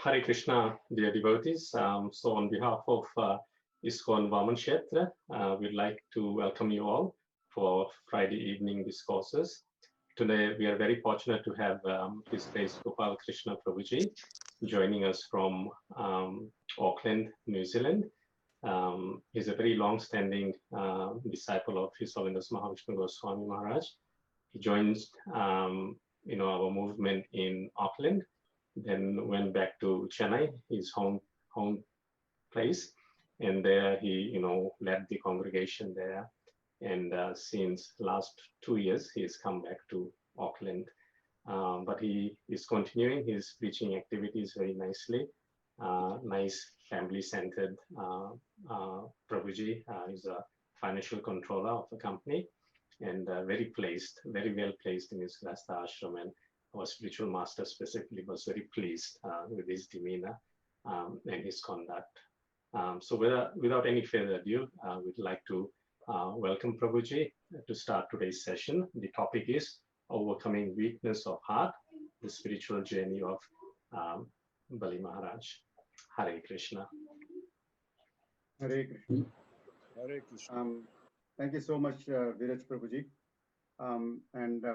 Hare Krishna, dear devotees. So on behalf of ISKCON Vaman Kshetra, we'd like to welcome you all for Friday evening discourses. Today, we are very fortunate to have His Grace Gopal Krishna Prabhuji joining us from Auckland, New Zealand. He's a very long-standing disciple of His Holiness Mahavishnu Goswami Maharaj. He joins, our movement in Auckland, then went back to Chennai, his home place, and there he, led the congregation there. And since last 2 years, he has come back to Auckland. But he is continuing his preaching activities very nicely. Nice family-centered Prabhuji is a financial controller of the company, and very well placed in his Grasta ashram, and our spiritual master specifically was very pleased with his demeanor and his conduct. So without any further ado, we'd like to welcome Prabhuji to start today's session. The topic is Overcoming Weakness of Heart, the spiritual journey of Bali Maharaj. Hare Krishna. Hare Krishna. Hare Krishna. Thank you so much, Viraj Prabhuji.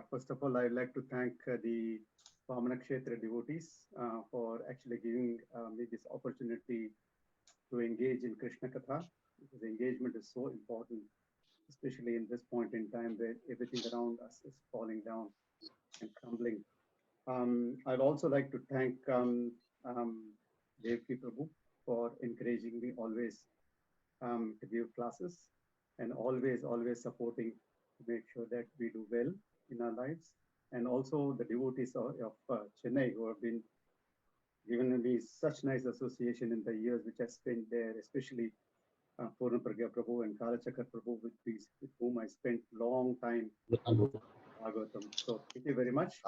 First of all, I'd like to thank the Vamana Kshetra devotees for actually giving me this opportunity to engage in Krishna Katha, because engagement is so important, especially in this point in time where everything around us is falling down and crumbling. I'd also like to thank Devki Prabhu for encouraging me always to give classes, and always supporting to make sure that we do well in our lives. And also the devotees of Chennai, who have been given me such nice association in the years which I spent there, especially Purna Pragya Prabhu and Kalachakar Prabhu, with whom I spent long time Bhagavatam. So thank you very much.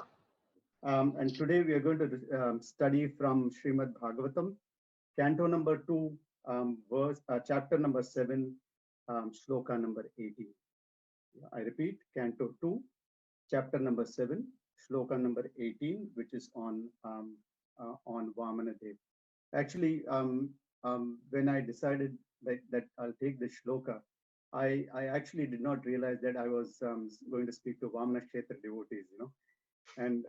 And today we are going to study from Srimad Bhagavatam, Canto number 2, chapter number 7, Shloka number 18. I repeat, Canto 2, chapter number 7, Shloka number 18, which is on Vamana Dev. Actually, when I decided that I'll take the shloka, I actually did not realize that I was going to speak to Vamana Kshetra devotees, and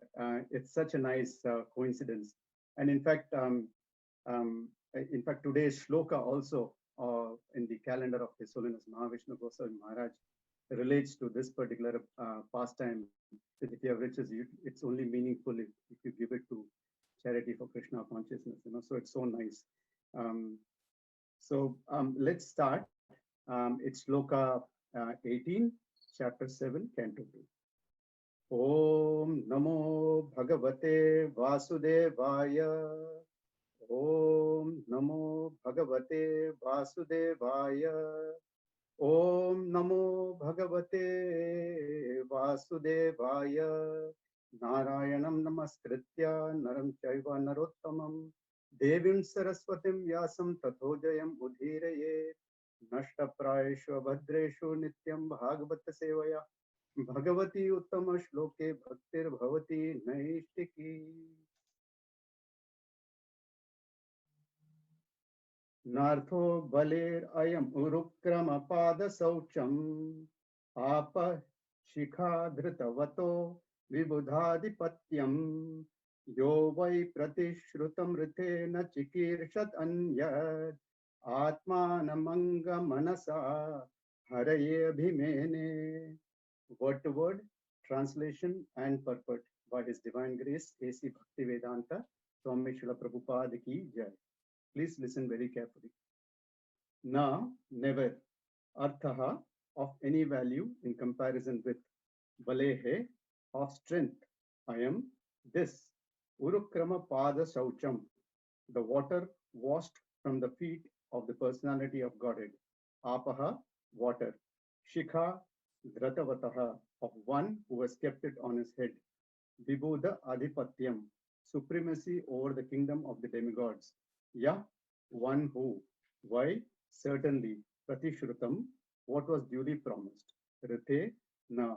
it's such a nice coincidence. And in fact, today's shloka also in the calendar of His Holiness Mahavishnu Goswami Maharaj relates to this particular pastime. That if you have riches, it's only meaningful if you give it to charity for Krishna consciousness. So it's so nice. Let's start. It's shloka 18, chapter 7, canto 2. Om Namo Bhagavate Vasudevaya. Om Namo Bhagavate Vasudevaya. Om Namo Bhagavate Vasudevaya. Narayanam Namaskritya Naram Chaiva Narottamam Devim Saraswatim Vyasam Tato Jayam Udhiraye Nashta Prayeshu Bhadreshu Nityam Bhagavata Sevaya Bhagavati Uttama Shloke Bhaktir Bhavati Naishtiki. Nartho Baler Ayam Urukrama Pada Saucham Apa Shikha Dhritavato Vibudhadipatyam Yo Vai Pratishrutam Ritena Chikirshat Anyad Atmanamanga Manasa Haraye Abhimene. Word to word, translation and purport by His Divine Grace A.C. Bhaktivedanta Swami Srila Prabhupada Ki Jai. Please listen very carefully. Na, never, arthaha, of any value in comparison with, balehe, of strength, I am, this, urukrama pada saucham, the water washed from the feet of the personality of Godhead, apaha, water, shikha, dhratavataha, of one who has kept it on his head, vibhuda adhipatyam, supremacy over the kingdom of the demigods, ya, one who, why, certainly, pratishrutam, what was duly promised, rite na,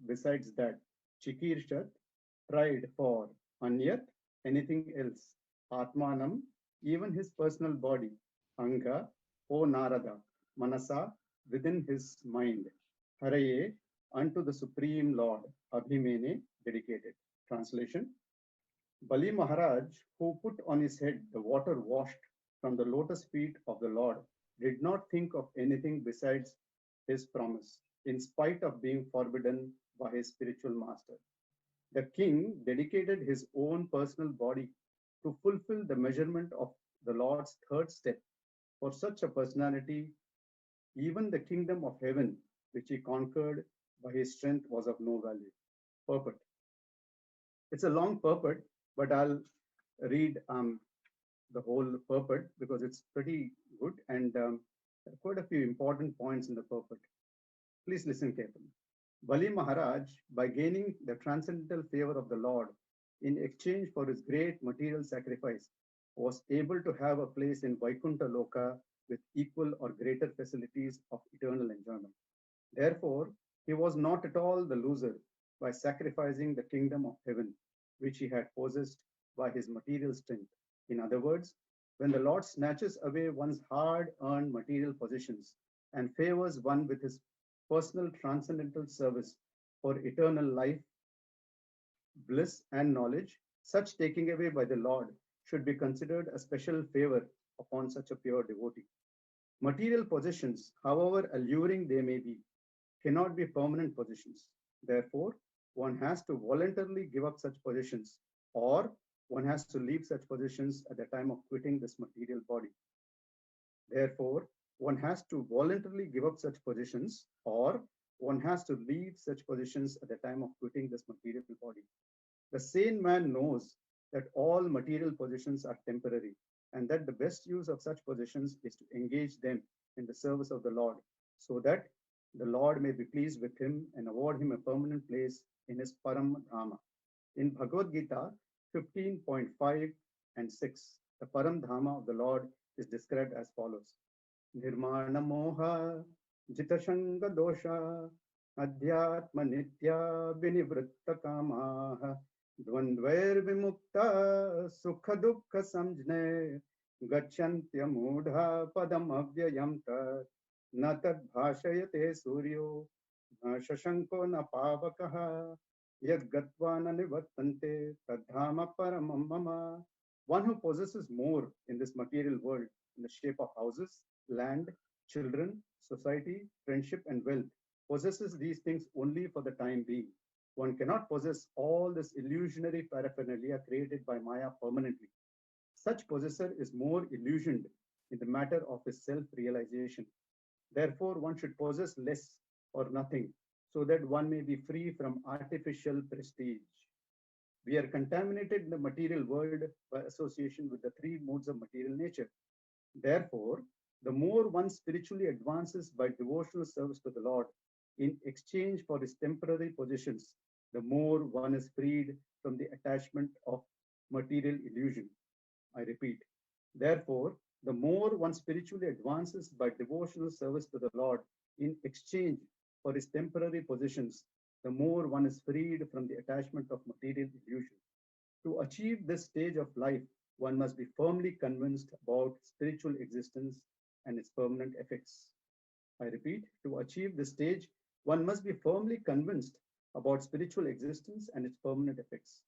besides that, chikirshat, tried for, anyat, anything else. Atmanam, even his personal body. Anga, O Narada, Manasa, within his mind. Haraye, unto the Supreme Lord. Abhimene, dedicated. Translation: Bali Maharaj, who put on his head the water washed from the lotus feet of the Lord, did not think of anything besides his promise, in spite of being forbidden by his spiritual master. The king dedicated his own personal body to fulfill the measurement of the Lord's third step. For such a personality, even the kingdom of heaven, which he conquered by his strength, was of no value. Purport. It's a long purport, but I'll read the whole purport because it's pretty good and quite a few important points in the purport. Please listen carefully. Bali Maharaj, by gaining the transcendental favor of the Lord in exchange for his great material sacrifice, was able to have a place in Vaikuntha Loka with equal or greater facilities of eternal enjoyment. Therefore, he was not at all the loser by sacrificing the kingdom of heaven, which he had possessed by his material strength. In other words, when the Lord snatches away one's hard earned material possessions and favors one with his personal transcendental service for eternal life, bliss, and knowledge, such taking away by the Lord should be considered a special favor upon such a pure devotee. Material possessions, however alluring they may be, cannot be permanent possessions. Therefore, one has to voluntarily give up such possessions, or one has to leave such possessions at the time of quitting this material body. Therefore, one has to voluntarily give up such possessions, or one has to leave such possessions at the time of quitting this material body. The sane man knows that all material possessions are temporary, and that the best use of such possessions is to engage them in the service of the Lord, so that the Lord may be pleased with him and award him a permanent place in his Param Dhama. In Bhagavad Gita 15.5 and 6, the Param Dhama of the Lord is described as follows: Nirmana Moha Jitashanga Dosha Adhyatma Nitya Vinivritta Kamaha Dvandvair Vimukta Sukha Dukkha Samjne Gacchantya Mudha Padam Avyayam Tat Na Tad Bhashayate Suryo Na Shashanko Na Pavakaha Yad Gatva Na Nivattante Tadhama Paramam Mama. One who possesses more in this material world in the shape of houses, land, children, society, friendship, and wealth possesses these things only for the time being. One cannot possess all this illusionary paraphernalia created by Maya permanently. Such possessor is more illusioned in the matter of his self-realization. Therefore, one should possess less or nothing so that one may be free from artificial prestige. We are contaminated in the material world by association with the three modes of material nature. Therefore, the more one spiritually advances by devotional service to the Lord in exchange for his temporary possessions, the more one is freed from the attachment of material illusion. I repeat, therefore, the more one spiritually advances by devotional service to the Lord in exchange for his temporary possessions, the more one is freed from the attachment of material illusion. To achieve this stage of life, one must be firmly convinced about spiritual existence and its permanent effects. I repeat, to achieve this stage, one must be firmly convinced about spiritual existence and its permanent effects.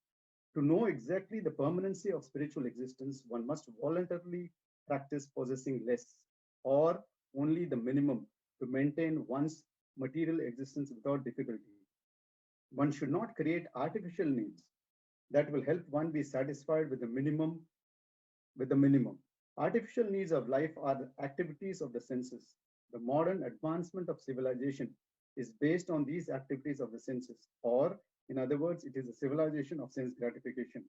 To know exactly the permanency of spiritual existence, one must voluntarily practice possessing less or only the minimum to maintain one's material existence without difficulty. One should not create artificial needs that will help one be satisfied with the minimum. Artificial needs of life are the activities of the senses. The modern advancement of civilization is based on these activities of the senses, or in other words, it is a civilization of sense gratification.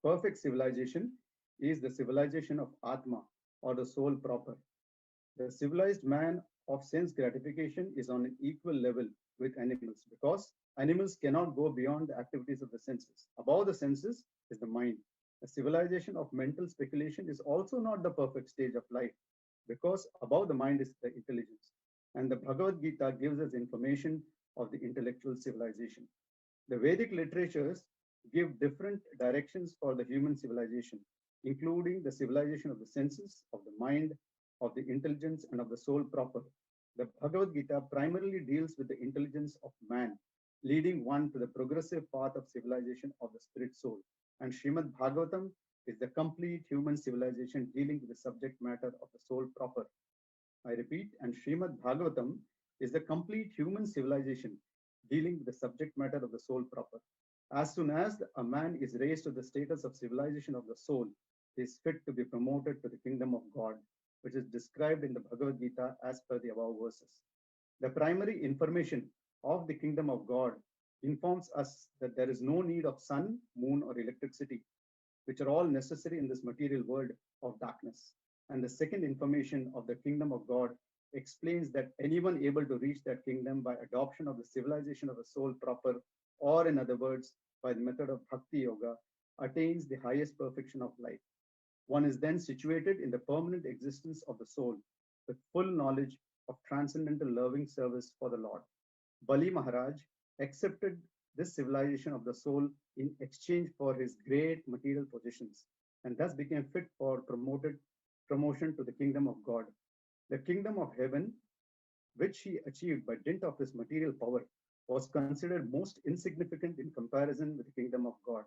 Perfect civilization is the civilization of Atma, or the soul proper. The civilized man of sense gratification is on an equal level with animals because animals cannot go beyond the activities of the senses. Above the senses is the mind. A civilization of mental speculation is also not the perfect stage of life because above the mind is the intelligence. And the Bhagavad Gita gives us information of the intellectual civilization. The Vedic literatures give different directions for the human civilization, including the civilization of the senses, of the mind, of the intelligence, and of the soul proper. The Bhagavad Gita primarily deals with the intelligence of man, leading one to the progressive path of civilization of the spirit soul. And Srimad Bhagavatam is the complete human civilization dealing with the subject matter of the soul proper. I repeat, and Srimad Bhagavatam is the complete human civilization dealing with the subject matter of the soul proper. As soon as a man is raised to the status of civilization of the soul, he is fit to be promoted to the kingdom of God, which is described in the Bhagavad Gita as per the above verses. The primary information of the kingdom of God informs us that there is no need of sun, moon, or electricity, which are all necessary in this material world of darkness. And the second information of the kingdom of God explains that anyone able to reach that kingdom by adoption of the civilization of the soul proper, or in other words, by the method of bhakti yoga, attains the highest perfection of life. One is then situated in the permanent existence of the soul with full knowledge of transcendental loving service for the Lord. Bali Maharaj accepted this civilization of the soul in exchange for his great material possessions and thus became fit for promotion to the kingdom of God. The kingdom of heaven, which he achieved by dint of his material power, was considered most insignificant in comparison with the kingdom of God.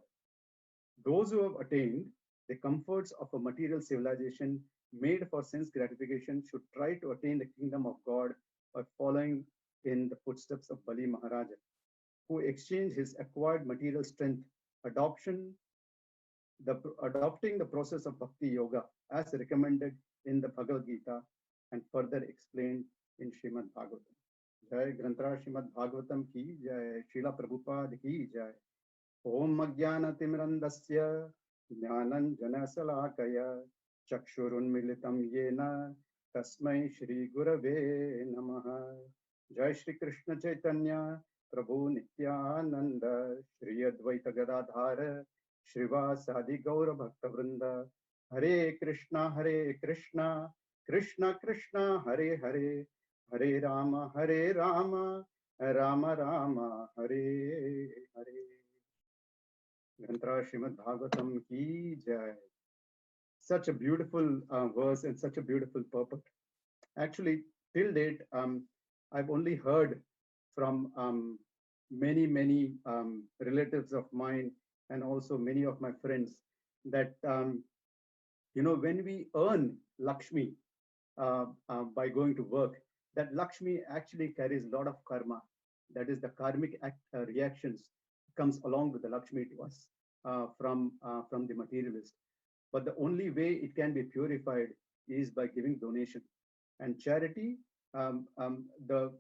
Those who have attained the comforts of a material civilization made for sense gratification should try to attain the kingdom of God by following in the footsteps of Bali Maharaja, who exchanged his acquired material strength, adopting the process of bhakti yoga as recommended in the Bhagavad Gita and further explained in Srimad Bhagavatam. Jai Granthara Srimad Bhagavatam ki jai, Srila Prabhupada ki jai. Om Magyana Timrandasya Jnananjana Salakaya Chakshurunmilitam Yena Tasmai Shri Gurave Namaha. Jai Shri Krishna Chaitanya Prabhu Nityananda Shri Advaita Gadadhara Shrivasadi Gaura Bhakta Vrinda. Hare Krishna Krishna Krishna Hare Hare, Hare Rama Rama Rama Hare Hare. Granthara Srimad Bhagavatam ki jai. Such a beautiful verse and such a beautiful purport. Actually, till date, I've only heard from many relatives of mine and also many of my friends that when we earn Lakshmi by going to work, that Lakshmi actually carries a lot of karma. That is, the karmic reactions comes along with the Lakshmi to us from the materialist. But the only way it can be purified is by giving donation. And charity, the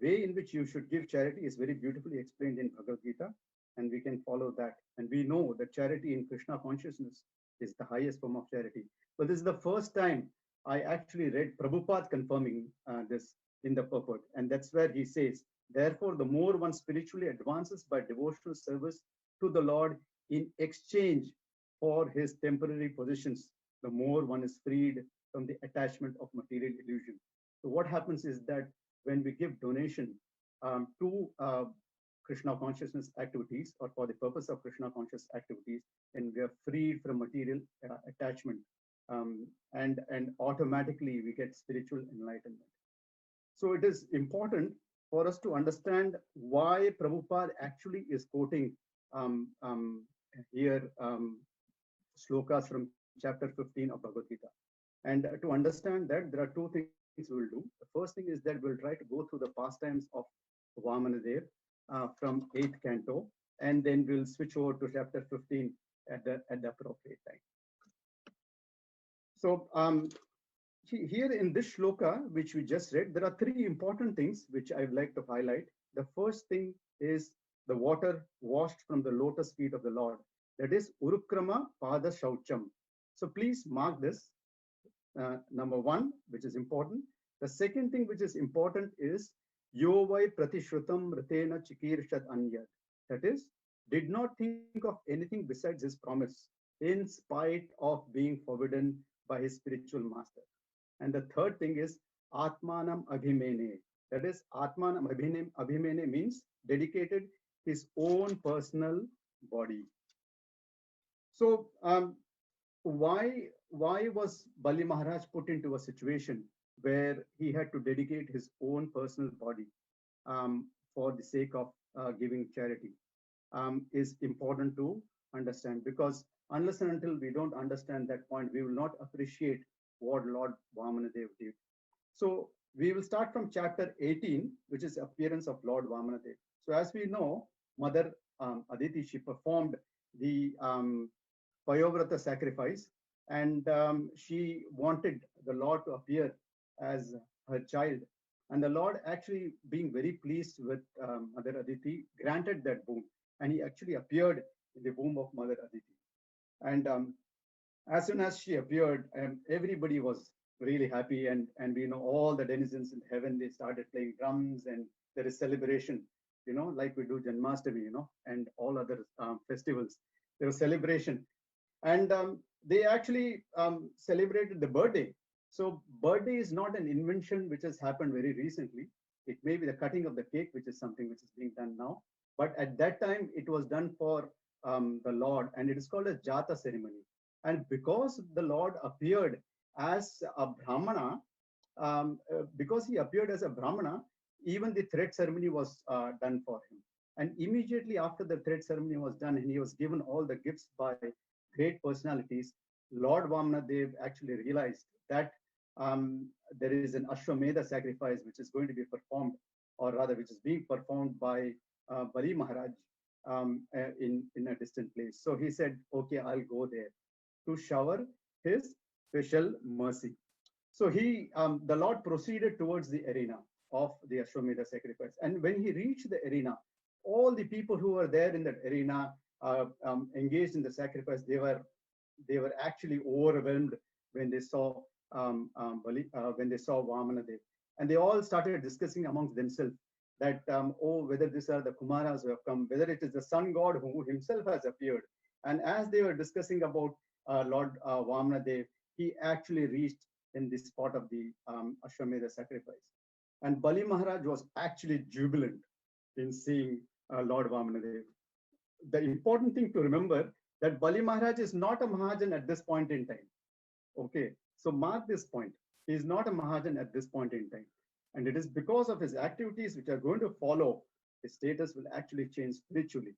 way in which you should give charity is very beautifully explained in Bhagavad Gita, and we can follow that. And we know that charity in Krishna consciousness is the highest form of charity. But this is the first time I actually read Prabhupada confirming this in the purport. And that's where he says, therefore, the more one spiritually advances by devotional service to the Lord in exchange for his temporary positions, the more one is freed from the attachment of material illusion. So what happens is that when we give donation to Krishna consciousness activities, or for the purpose of Krishna conscious activities, and we are freed from material attachment, and automatically we get spiritual enlightenment. So it is important for us to understand why Prabhupada actually is quoting here slokas from chapter 15 of Bhagavad Gita. And to understand that, there are two things we will do. The first thing is that we'll try to go through the pastimes of Vamanadev from 8th canto, and then we'll switch over to chapter 15 at the appropriate time. So here in this shloka, which we just read, there are three important things which I'd like to highlight. The first thing is the water washed from the lotus feet of the Lord. That is Urukrama Pada Shaucham. So please mark this. Number one, which is important. The second thing which is important is Yovai Pratishrutam Ratena Chikirshat Anyat. That is, did not think of anything besides his promise, in spite of being forbidden by his spiritual master. And the third thing is Atmanam Abhimene. That is, Atmanam Abhimene means dedicated his own personal body. So why was Bali Maharaj put into a situation where he had to dedicate his own personal body for the sake of giving charity? Is important to understand, because unless and until we don't understand that point, we will not appreciate what Lord Vamanadev did. So we will start from chapter 18, which is appearance of Lord Vamanadev. So as we know, Mother Aditi, she performed the Payovrata sacrifice, and she wanted the Lord to appear as her child. And the Lord, actually being very pleased with Mother Aditi, granted that boon, and he actually appeared in the womb of Mother Aditi. And as soon as she appeared, everybody was really happy, and we know all the denizens in heaven, they started playing drums, and there is celebration, like we do Janmashtami, and all other festivals. There was celebration, and they actually celebrated the birthday. So birthday is not an invention which has happened very recently. It may be the cutting of the cake, which is something which is being done now, but at that time it was done for the Lord, and it is called a Jata ceremony. And because the Lord appeared as a Brahmana, because he appeared as a Brahmana, even the thread ceremony was done for him. And immediately after the thread ceremony was done, and he was given all the gifts by great personalities, Lord Vamanadev actually realized that there is an Ashwamedha sacrifice which is going to be performed, or rather, which is being performed by Bali Maharaj in a distant place. So he said, okay, I'll go there to shower his special mercy. So the Lord proceeded towards the arena of the Ashwamedha sacrifice. And when he reached the arena, all the people who were there in that arena engaged in the sacrifice, they were actually overwhelmed when they saw when they saw Vamanadev. And they all started discussing amongst themselves that, whether these are the Kumaras who have come, whether it is the sun god who himself has appeared. And as they were discussing about Lord Vamanadev, he actually reached in the spot of the Ashwamedha sacrifice. And Bali Maharaj was actually jubilant in seeing Lord Vamanadev. The important thing to remember that Bali Maharaj is not a Mahajan at this point in time. Okay, so mark this point. He is not a Mahajan at this point in time. And it is because of his activities which are going to follow, his status will actually change spiritually.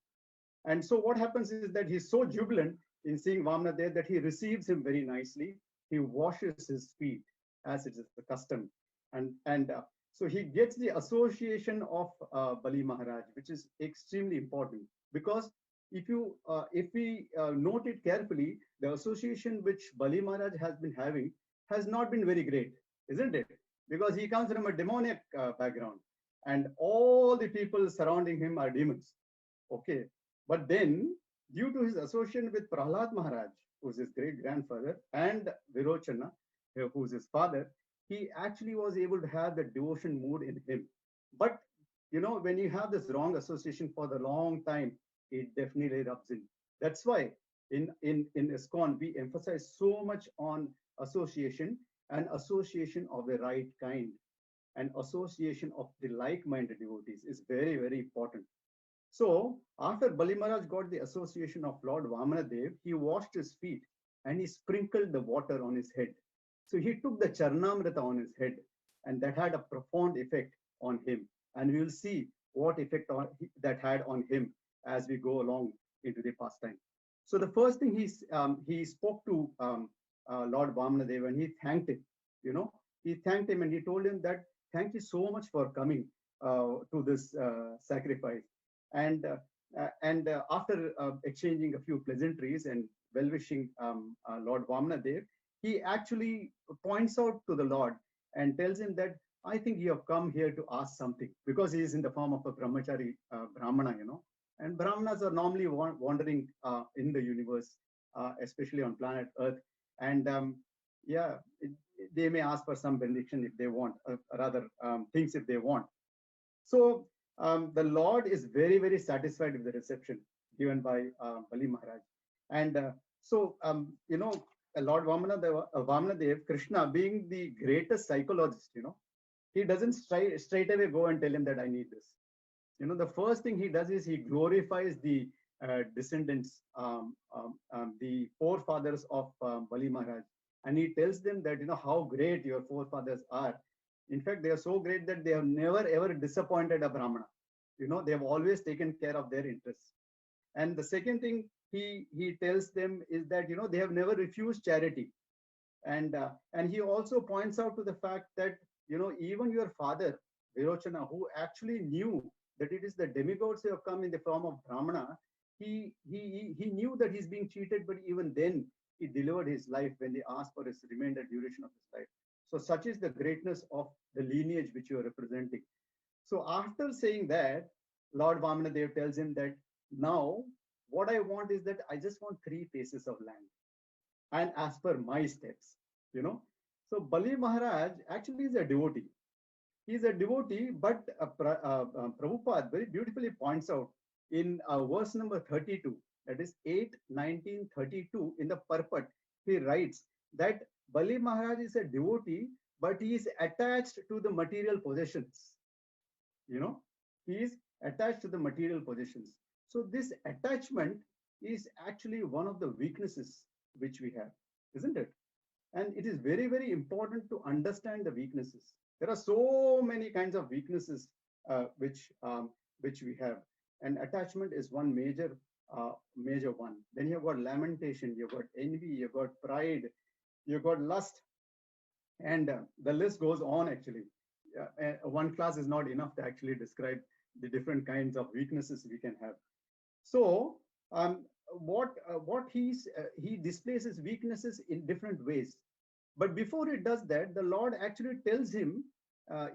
And so what happens is that he's so jubilant in seeing Vamanadev that he receives him very nicely. He washes his feet as it is the custom. And so he gets the association of Bali Maharaj, which is extremely important, because if we note it carefully, the association which Bali Maharaj has been having has not been very great, isn't it? Because he comes from a demoniac background, and all the people surrounding him are demons. Okay, but then due to his association with Prahlad Maharaj, who's his great grandfather, and Virochana, who's his father, he actually was able to have the devotion mood in him. But when you have this wrong association for the long time, it definitely rubs in. That's why in ISKCON we emphasize so much on association, and association of the right kind, and association of the like-minded devotees is very, very important. So after Bali Maharaj got the association of Lord Vamanadev, he washed his feet and he sprinkled the water on his head. So he took the Charnamrita on his head, and that had a profound effect on him. And we will see what effect that had on him as we go along into the pastime. So the first thing he spoke to Lord Vamanadev, and he thanked him. He thanked him and he told him that, thank you so much for coming to this sacrifice. And after exchanging a few pleasantries and well-wishing Lord Vamanadev, he actually points out to the Lord and tells him that, I think you have come here to ask something, because he is in the form of a brahmachari Brahmana, and Brahmanas are normally wandering in the universe, especially on planet Earth. And they may ask for some benediction if they want, rather things if they want. So the Lord is very, very satisfied with the reception given by Bali Maharaj. And Lord Vamanadev, Krishna, being the greatest psychologist, he doesn't straight away go and tell him that I need this. The first thing he does is he glorifies the descendants, the forefathers of Bali Maharaj, and he tells them that, how great your forefathers are. In fact, they are so great that they have never ever disappointed a Brahmana. They have always taken care of their interests. And the second thing he tells them is that, they have never refused charity. And he also points out to the fact that, even your father, Virochana, who actually knew that it is the demigods who have come in the form of Brahmana, he knew that he's being cheated, but even then he delivered his life when they asked for his remainder duration of his life. So such is the greatness of the lineage which you are representing. So after saying that, Lord Vamanadev tells him that now what I want is that I just want 3 paces of land, and as per my steps. So Bali Maharaj actually is a devotee. He is a devotee, but Prabhupada very beautifully points out in verse number 32, that is 8-19-32, in the Purport, he writes that Bali Maharaj is a devotee, but he is attached to the material possessions. He is attached to the material possessions. So this attachment is actually one of the weaknesses which we have, isn't it? And it is very, very important to understand the weaknesses. There are so many kinds of weaknesses which we have, and attachment is one major one. Then you've got lamentation, you've got envy, you've got pride, you've got lust, and the list goes on. Actually, one class is not enough to actually describe the different kinds of weaknesses we can have. So what he displays his weaknesses in different ways. But before he does that, the Lord actually tells him,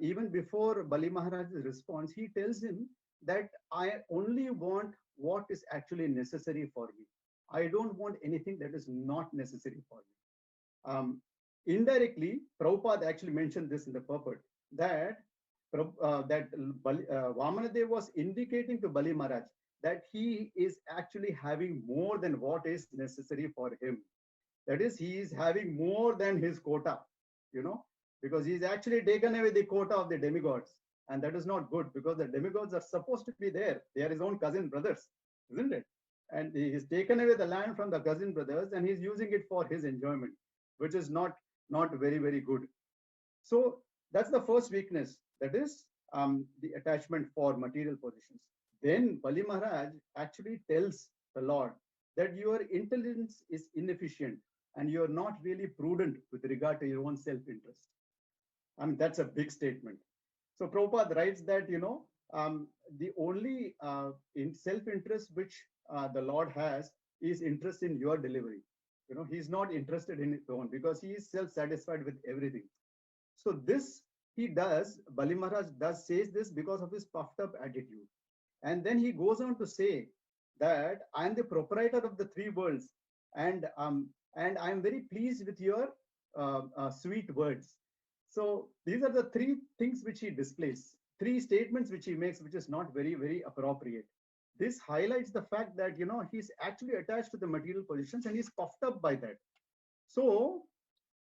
even before Bali Maharaj's response, he tells him that I only want what is actually necessary for you. I don't want anything that is not necessary for you. Indirectly, Prabhupada actually mentioned this in the purport, that Vamanadev was indicating to Bali Maharaj that he is actually having more than what is necessary for him. That is, he is having more than his quota, because he's actually taken away the quota of the demigods. And that is not good, because the demigods are supposed to be there. They are his own cousin brothers, isn't it? And he's taken away the land from the cousin brothers, and he's using it for his enjoyment, which is not very, very good. So that's the first weakness, that is the attachment for material possessions. Then Bali Maharaj actually tells the Lord that your intelligence is inefficient and you're not really prudent with regard to your own self-interest. I mean, that's a big statement. So Prabhupada writes that, the only in self-interest which the Lord has is interest in your delivery. He's not interested in his own, because he is self-satisfied with everything. So this he does, Bali Maharaj says this because of his puffed up attitude. And then he goes on to say that I am the proprietor of the 3 worlds, and I am very pleased with your sweet words. So these are the 3 things which he displays, 3 statements which he makes, which is not very, very appropriate. This highlights the fact that, he's actually attached to the material positions and he's puffed up by that. So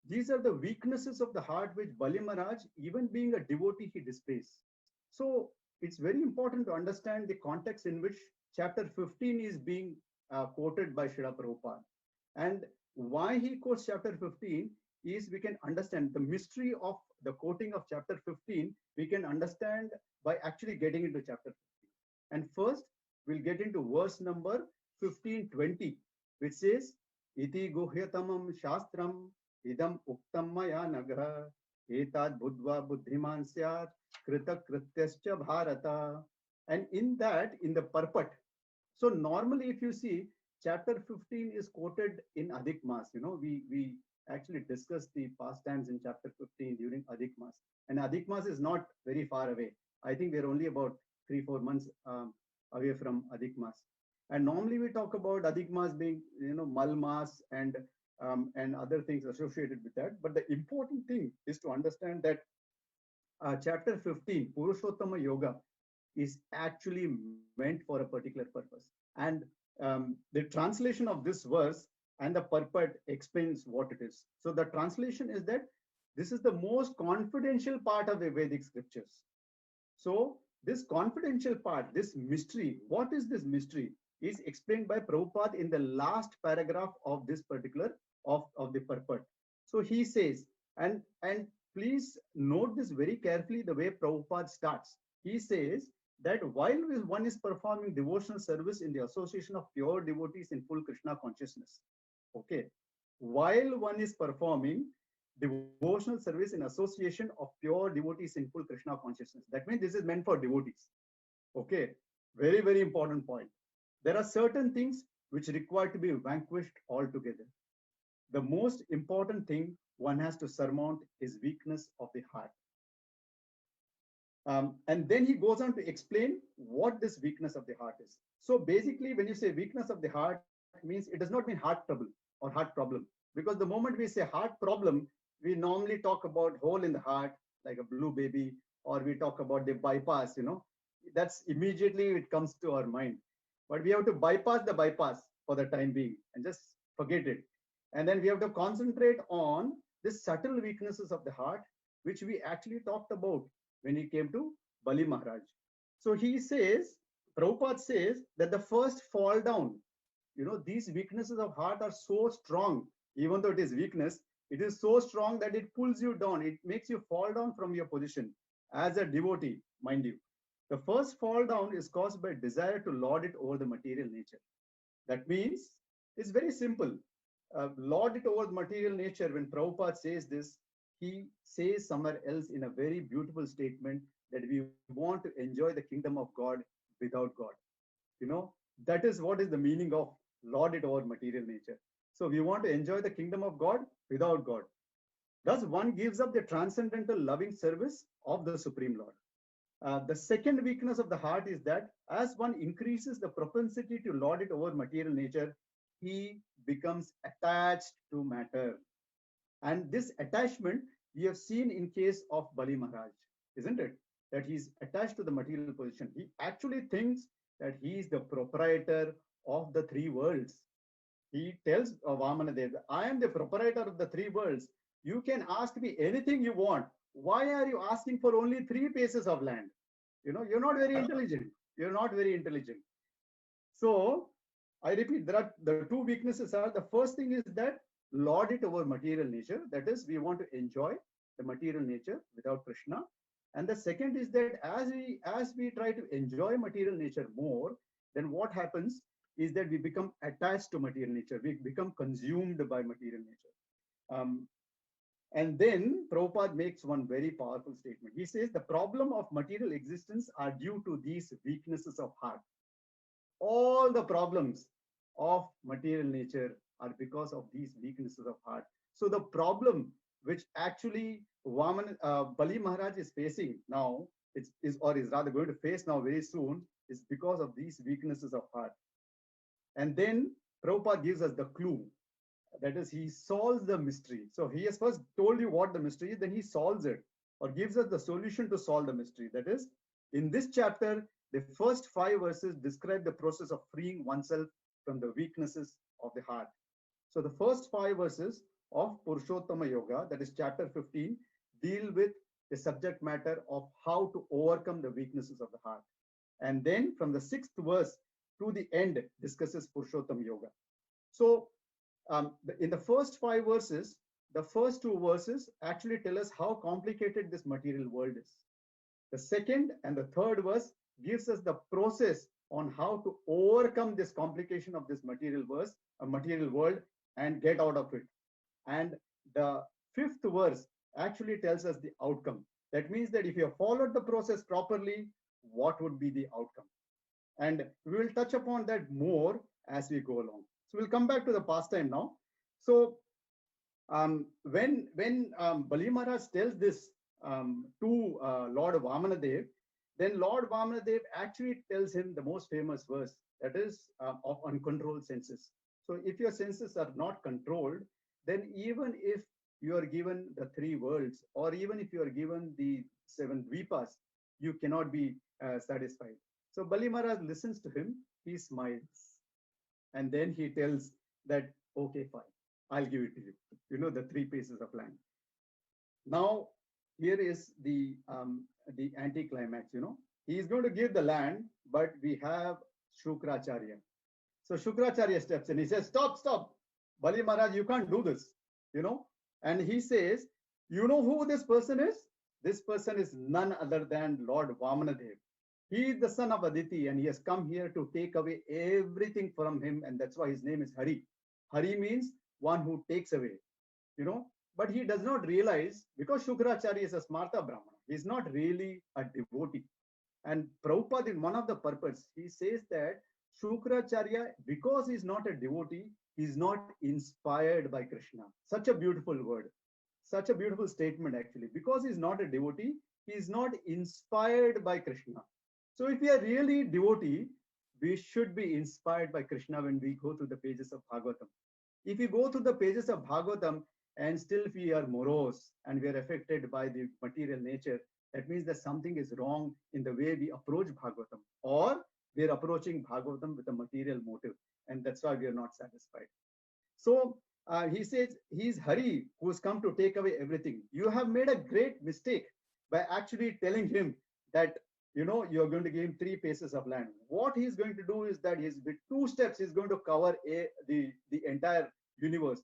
these are the weaknesses of the heart which Bali Maharaj, even being a devotee, he displays. So it's very important to understand the context in which chapter 15 is being quoted by Srila Prabhupada. And why he quotes chapter 15 is we can understand the mystery of the quoting of chapter 15, we can understand by actually getting into chapter 15. And first, we'll get into verse number 15-20, which says, Iti guhyatamam shastram idam uktam maya nagha etad buddhva buddhiman syat krita krityascha bharata. And in the purport, so normally if you see, chapter 15 is quoted in Adhik Mas. We actually discussed the pastimes in chapter 15 during Adhik Mas. And Adhik Mas is not very far away. I think we're only about 3-4 months away from Adhik Mas. And normally we talk about Adhik Mas being, Mal Mas and other things associated with that. But the important thing is to understand that chapter 15, Purushottama Yoga, is actually meant for a particular purpose. And the translation of this verse and the purport explains what it is. So the translation is that this is the most confidential part of the Vedic scriptures. So this confidential part, this mystery, what is this mystery? is explained by Prabhupada in the last paragraph of this particular of the purport. So he says, and please note this very carefully, the way Prabhupada starts. He says that while one is performing devotional service in the association of pure devotees in full Krishna consciousness, okay, while one is performing devotional service in association of pure devotees in full Krishna consciousness, that means this is meant for devotees. Okay, very, very important point. There are certain things which require to be vanquished altogether. The most important thing one has to surmount is weakness of the heart. And then he goes on to explain what this weakness of the heart is. So basically, when you say weakness of the heart, means it does not mean heart trouble or heart problem. Because the moment we say heart problem, we normally talk about hole in the heart, like a blue baby, or we talk about the bypass, that's immediately it comes to our mind. But we have to bypass the bypass for the time being and just forget it. And then we have to concentrate on the subtle weaknesses of the heart, which we actually talked about when he came to Bali Maharaj. So he says, Prabhupada says that the first fall down, these weaknesses of heart are so strong, even though it is weakness, it is so strong that it pulls you down. It makes you fall down from your position as a devotee, mind you. The first fall down is caused by desire to lord it over the material nature. That means it's very simple. Lord it over the material nature, when Prabhupada says this, he says somewhere else in a very beautiful statement that we want to enjoy the kingdom of God without God. That is what is the meaning of lord it over material nature. So we want to enjoy the kingdom of God without God. Thus, one gives up the transcendental loving service of the Supreme Lord. The second weakness of the heart is that as one increases the propensity to lord it over material nature, he becomes attached to matter. And this attachment we have seen in case of Bali Maharaj, isn't it? That he's attached to the material position. He actually thinks that he is the proprietor of the three worlds. He tells Vamanadev, I am the proprietor of the three worlds. You can ask me anything you want. Why are you asking for only 3 paces of land? You're not very intelligent. You're not very intelligent. So I repeat, the 2 weaknesses are, the first thing is that lord it over material nature. That is, we want to enjoy the material nature without Krishna. And the second is that as we try to enjoy material nature more, then what happens is that we become attached to material nature. We become consumed by material nature. And then Prabhupada makes one very powerful statement. He says the problem of material existence are due to these weaknesses of heart. All the problems of material nature are because of these weaknesses of heart. So the problem which actually Bali Maharaj is facing now, is rather going to face now very soon, is because of these weaknesses of heart. And then Prabhupada gives us the clue. That is, he solves the mystery. So he has first told you what the mystery is, then he solves it, or gives us the solution to solve the mystery. That is, in this chapter, the first 5 verses describe the process of freeing oneself from the weaknesses of the heart. So the first 5 verses of Purushottama Yoga, that is chapter 15, deal with the subject matter of how to overcome the weaknesses of the heart. And then from the 6th verse to the end discusses Purushottama Yoga. So in the first 5 verses, the first 2 verses actually tell us how complicated this material world is. The second and the third verse gives us the process on how to overcome this complication of this material world and get out of it. And the 5th verse actually tells us the outcome. That means that if you have followed the process properly, what would be the outcome? And we will touch upon that more as we go along. So we'll come back to the pastime now. So when Bali Maharaj tells this to Lord Vamanadev, then Lord Vamanadev actually tells him the most famous verse, that is of uncontrolled senses. So if your senses are not controlled, then even if you are given the 3 worlds, or even if you are given the 7 dvipas, you cannot be satisfied. So Bali Maharaj listens to him, he smiles. And then he tells that, okay, fine, I'll give it to you. The 3 paces of land. Now, here is the anticlimax. He is going to give the land, but we have Shukracharya. So Shukracharya steps in. He says, stop, stop. Bali Maharaj, you can't do this, you know. And he says, you know who this person is? This person is none other than Lord Vamanadev. He is the son of Aditi, and he has come here to take away everything from him. And that's why his name is Hari. Hari means one who takes away, you know. But he does not realize, because Shukracharya is a Smarta Brahmana, he's not really a devotee. And Prabhupada, in one of the purpose, he says that Shukracharya, because he's not a devotee, he's not inspired by Krishna. Such a beautiful word, such a beautiful statement, actually. Because he's not a devotee, he is not inspired by Krishna. So if we are really devotee, we should be inspired by Krishna when we go through the pages of Bhagavatam. If we go through the pages of Bhagavatam and still we are morose and we are affected by the material nature, that means that something is wrong in the way we approach Bhagavatam, or we are approaching Bhagavatam with a material motive, and that's why we are not satisfied. So he says, he's Hari who's come to take away everything. You have made a great mistake by actually telling him that, you know, you're going to give him 3 paces of land. What he's going to do is that he's with 2 steps, he's going to cover the entire universe.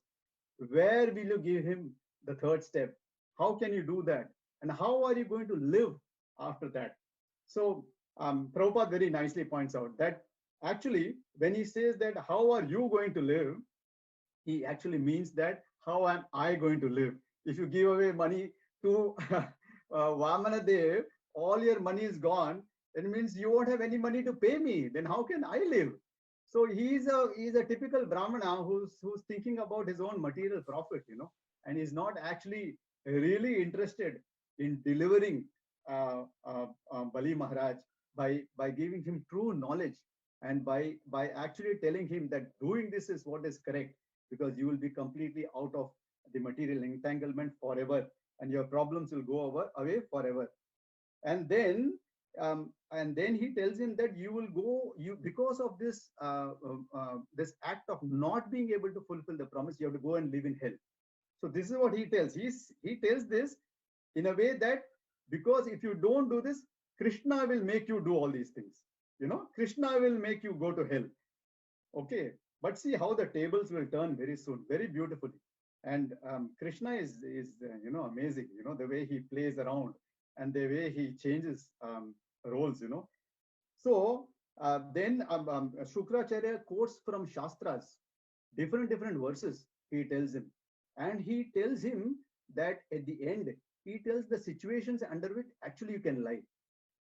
Where will you give him the 3rd step? How can you do that? And how are you going to live after that? So Prabhupada very nicely points out that actually, when he says that, how are you going to live? He actually means that, how am I going to live? If you give away money to Vamanadev, all your money is gone. That means you won't have any money to pay me. Then how can I live? So he's a typical Brahmana who's thinking about his own material profit, you know, and he's not actually really interested in delivering Bali Maharaj by giving him true knowledge, and by actually telling him that doing this is what is correct, because you will be completely out of the material entanglement forever, and your problems will go away forever. And then he tells him that because of this this act of not being able to fulfill the promise, you have to go and live in hell. So this is what he tells. He tells this in a way that, because if you don't do this, Krishna will make you do all these things. You know, Krishna will make you go to hell. Okay, but see how the tables will turn very soon, very beautifully. And Krishna is you know, amazing. You know, the way he plays around and the way he changes roles. You know, so then Shukracharya quotes from Shastras, different verses. He tells him, and he tells him that at the end, he tells the situations under which actually you can lie,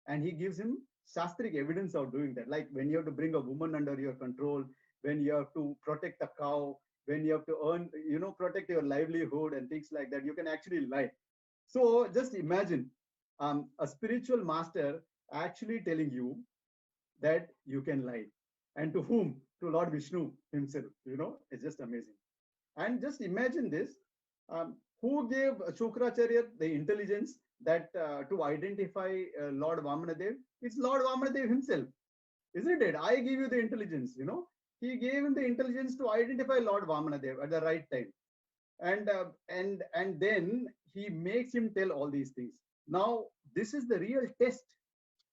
and he gives him shastric evidence of doing that, like when you have to bring a woman under your control, when you have to protect a cow, when you have to earn, you know, protect your livelihood and things like that, you can actually lie. So just imagine a spiritual master actually telling you that you can lie, and to whom? To Lord Vishnu himself. You know, it's just amazing. And just imagine this, who gave Shukracharya the intelligence that to identify Lord Vamanadev? It's Lord Vamanadev himself, isn't it? I give you the intelligence, you know. He gave him the intelligence to identify Lord Vamanadev at the right time. And then he makes him tell all these things. Now, this is the real test,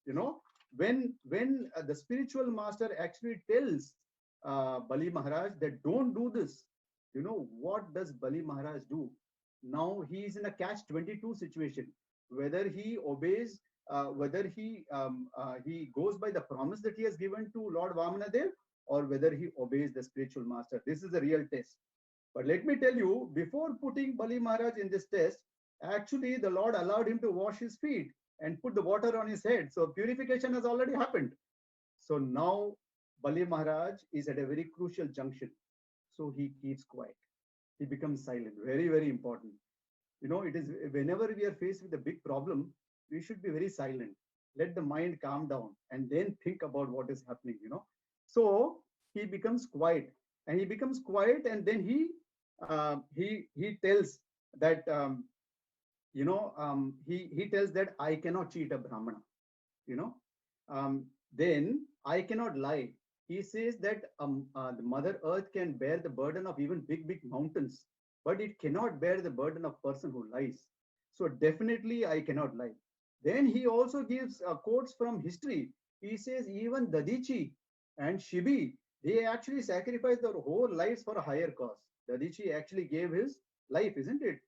you know, when the spiritual master actually tells Bali Maharaj that don't do this, you know, what does Bali Maharaj do? Now he is in a catch-22 situation, whether he obeys, whether he goes by the promise that he has given to Lord Vamanadev, or whether he obeys the spiritual master. This is a real test. But let me tell you, before putting Bali Maharaj in this test, actually the Lord allowed him to wash his feet and put the water on his head. So purification has already happened. So now Bali Maharaj is at a very crucial junction. So he keeps quiet. He becomes silent. Very, very important. You know, it is whenever we are faced with a big problem, we should be very silent. Let the mind calm down and then think about what is happening, you know. So he becomes quiet, and then he tells that he tells that I cannot cheat a Brahmana, you know. Then I cannot lie. He says that the Mother Earth can bear the burden of even big mountains, but it cannot bear the burden of person who lies. So definitely I cannot lie. Then he also gives quotes from history. He says even Dadichi and Shibi, They actually sacrificed their whole lives for a higher cause. Dadichi actually gave his life, isn't it?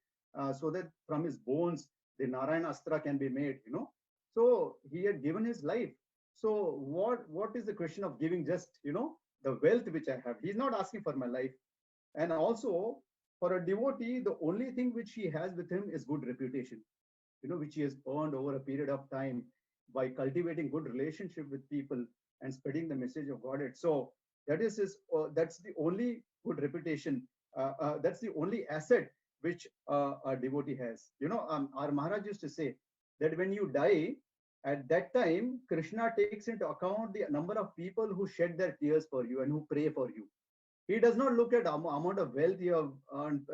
So that from his bones, the Narayana Astra can be made, you know. So he had given his life. So what is the question of giving just, you know, the wealth which I have? He's not asking for my life. And also for a devotee, the only thing which he has with him is good reputation, you know, which he has earned over a period of time by cultivating good relationship with people and spreading the message of Godhead. So that is his. That's the only good reputation. That's the only asset which a devotee has. You know, our Maharaj used to say that when you die, at that time, Krishna takes into account the number of people who shed their tears for you and who pray for you. He does not look at amount of wealth you have earned,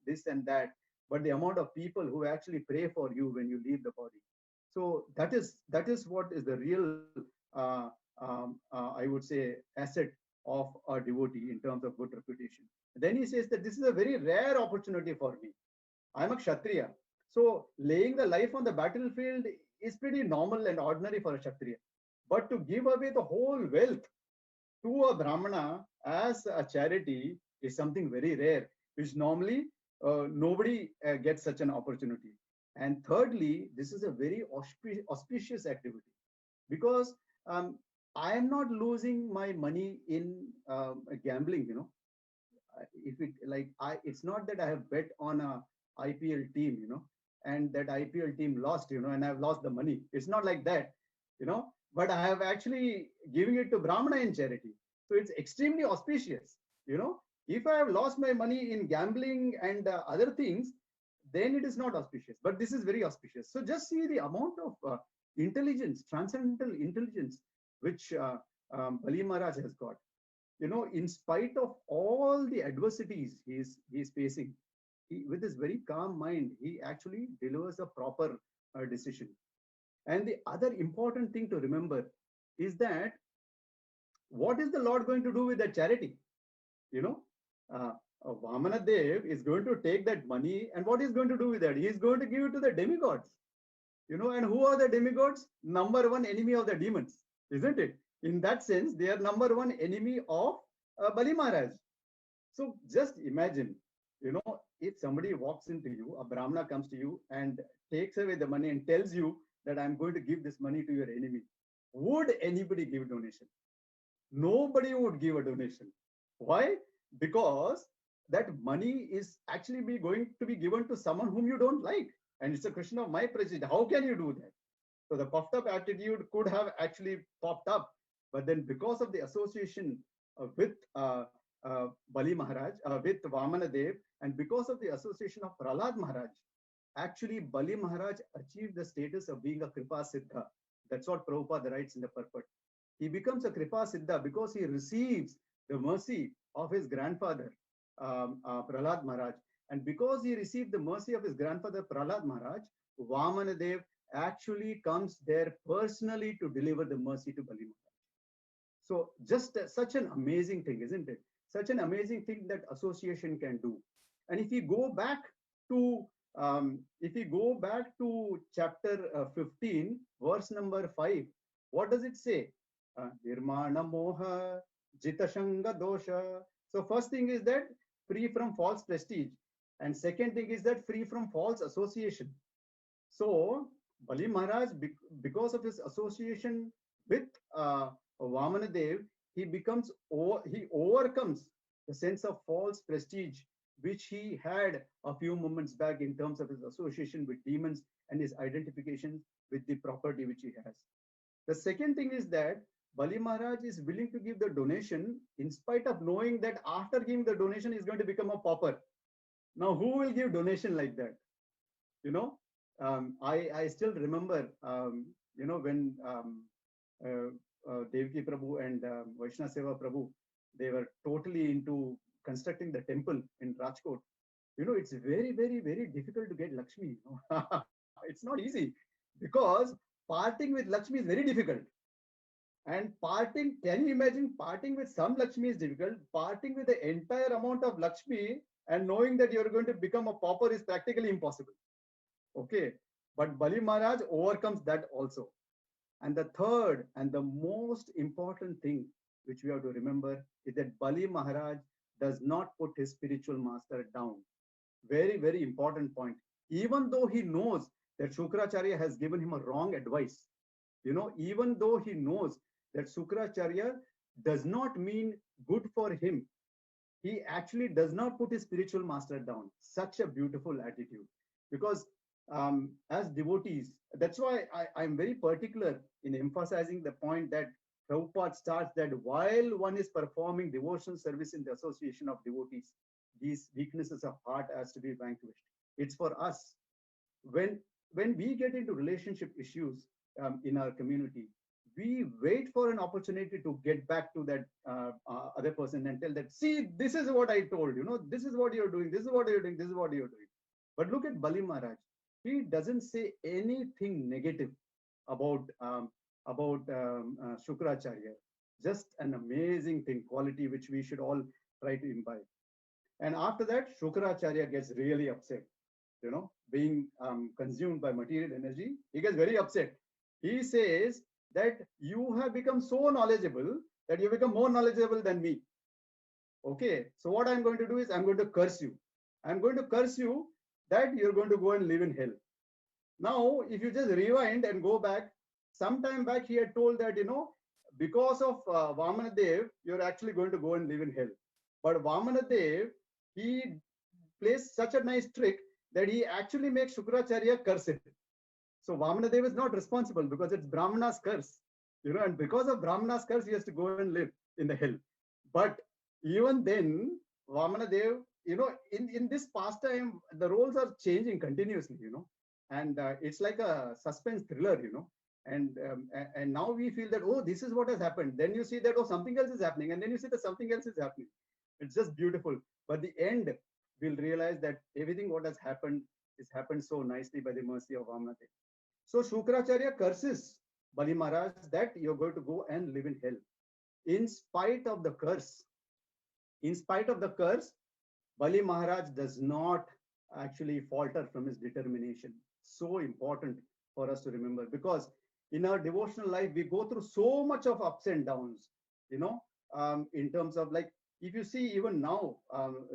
this and that, but the amount of people who actually pray for you when you leave the body. So that is what is the real, I would say, asset of a devotee in terms of good reputation. Then he says that this is a very rare opportunity for me. I'm a kshatriya, so laying the life on the battlefield is pretty normal and ordinary for a kshatriya, but to give away the whole wealth to a Brahmana as a charity is something very rare, which normally nobody gets such an opportunity. And thirdly, this is a very auspicious activity because I am not losing my money in gambling. You know, if it like I, it's not that I have bet on a IPL team, you know, and that IPL team lost, you know, and I've lost the money. It's not like that, you know, but I have actually giving it to Brahmana in charity. So it's extremely auspicious, you know. If I have lost my money in gambling and other things, then it is not auspicious. But this is very auspicious. So just see the amount of intelligence, transcendental intelligence, which Bali Maharaj has got. You know, in spite of all the adversities he's facing, with his very calm mind, he actually delivers a proper decision. And the other important thing to remember is that what is the Lord going to do with that charity? You know, Vamana Dev is going to take that money, and what is going to do with that? He is going to give it to the demigods. You know, and who are the demigods? Number one enemy of the demons, isn't it? In that sense, they are number one enemy of Bali Maharaj. So just imagine, you know, if somebody walks into you, a Brahmana comes to you and takes away the money and tells you that I'm going to give this money to your enemy, would anybody give donation? Nobody would give a donation. Why? Because that money is actually going to be given to someone whom you don't like. And it's a question of my prejudice. How can you do that? So the puffed up attitude could have actually popped up. But then because of the association with Bali Maharaj, with Vamana Dev, and because of the association of Prahlad Maharaj, actually Bali Maharaj achieved the status of being a Kripa Siddha. That's what Prabhupada writes in the purport. He becomes a Kripa Siddha because he receives the mercy of his grandfather, Prahlad Maharaj. And because he received the mercy of his grandfather, Prahlad Maharaj, Vamana Dev actually comes there personally to deliver the mercy to Bali Maharaj. So just such an amazing thing, isn't it? Such an amazing thing that association can do. And if we go back to chapter 15, verse number 5, what does it say? Nirmana moha jitashanga dosha. So first thing is that free from false prestige, and second thing is that free from false association. So Bali Maharaj, because of his association with Vamana Dev, he overcomes the sense of false prestige which he had a few moments back in terms of his association with demons and his identification with the property which he has. The second thing is that Bali Maharaj is willing to give the donation in spite of knowing that after giving the donation, he's going to become a pauper. Now, who will give donation like that? You know, I still remember, you know, when Devaki Prabhu and Vaishnava Seva Prabhu, they were totally into constructing the temple in Rajkot. You know, it's very, very, very difficult to get Lakshmi. You know? It's not easy because parting with Lakshmi is very difficult. And parting, can you imagine parting with some Lakshmi is difficult? Parting with the entire amount of Lakshmi and knowing that you're going to become a pauper is practically impossible. Okay, but Bali Maharaj overcomes that also. And the third and the most important thing which we have to remember, is that Bali Maharaj does not put his spiritual master down. Very, very important point. Even though he knows that Shukracharya has given him a wrong advice, even though he knows that Shukracharya does not mean good for him, he actually does not put his spiritual master down. Such a beautiful attitude. Because as devotees, that's why I'm very particular in emphasizing the point that Prabhupada starts that while one is performing devotional service in the association of devotees, these weaknesses of heart has to be vanquished. It's for us. When we get into relationship issues in our community, we wait for an opportunity to get back to that other person and tell that, see, this is what I told, this is what you're doing, this is what you're doing, this is what you're doing. But look at Bali Maharaj. He doesn't say anything negative about Shukracharya. Just an amazing thing, quality which we should all try to imbibe. And after that, Shukracharya gets really upset. Being consumed by material energy, he gets very upset. He says that you have become so knowledgeable that you become more knowledgeable than me. Okay, so what I'm going to do is I'm going to curse you. I'm going to curse you that you're going to go and live in hell. Now, if you just rewind and go back, sometime back he had told that, because of Vamanadev, you're actually going to go and live in hell. But Vamanadev, he plays such a nice trick that he actually makes Shukracharya curse it. So Vamanadev is not responsible because it's Brahmana's curse, and because of Brahmana's curse, he has to go and live in the hell. But even then, Vamanadev, in this pastime, the roles are changing continuously, and it's like a suspense thriller, and now we feel that, oh, this is what has happened. Then you see that, oh, something else is happening, and then you see that something else is happening. It's just beautiful. But the end, we'll realize that everything what has happened is happened so nicely by the mercy of Vamanadev. So Shukracharya curses Bali Maharaj that you're going to go and live in hell. In spite of the curse, Bali Maharaj does not actually falter from his determination. So important for us to remember, because in our devotional life, we go through so much of ups and downs, in terms of, like, if you see even now,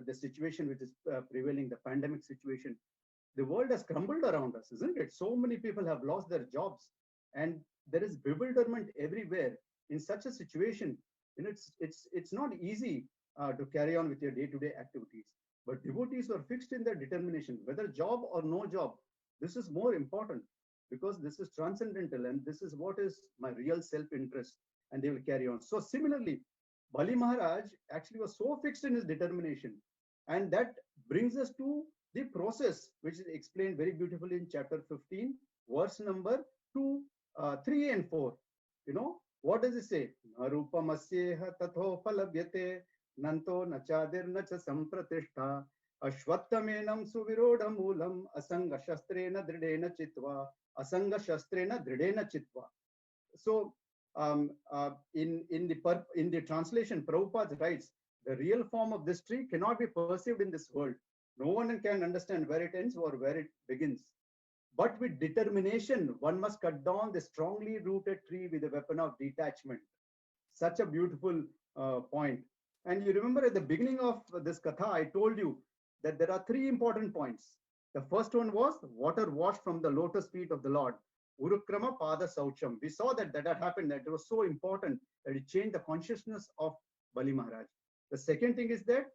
the situation which is prevailing, the pandemic situation, the world has crumbled around us, isn't it? So many people have lost their jobs, and there is bewilderment everywhere. In such a situation, it's not easy to carry on with your day-to-day activities. But devotees were fixed in their determination, whether job or no job. This is more important, because this is transcendental, and this is what is my real self-interest, and they will carry on. So similarly, Bali Maharaj actually was so fixed in his determination, and that brings us to the process, which is explained very beautifully in chapter 15, verse number 2, 3 and 4. What does it say? Narupamasyeha tatho phalabhyate nanto nachadir nacha sampratishtha ashwattamenam suvirodha moolam asanga shastrena dridena chitva asanga shastrena dridena chitva. So in the translation, Prabhupada writes, the real form of this tree cannot be perceived in this world. No one can understand where it ends or where it begins. But with determination, one must cut down the strongly rooted tree with a weapon of detachment. Such a beautiful point. And you remember at the beginning of this katha, I told you that there are 3 important points. The first one was water washed from the lotus feet of the Lord. Urukrama Pada Saucham. We saw that had happened, that it was so important that it changed the consciousness of Bali Maharaj. The second thing is that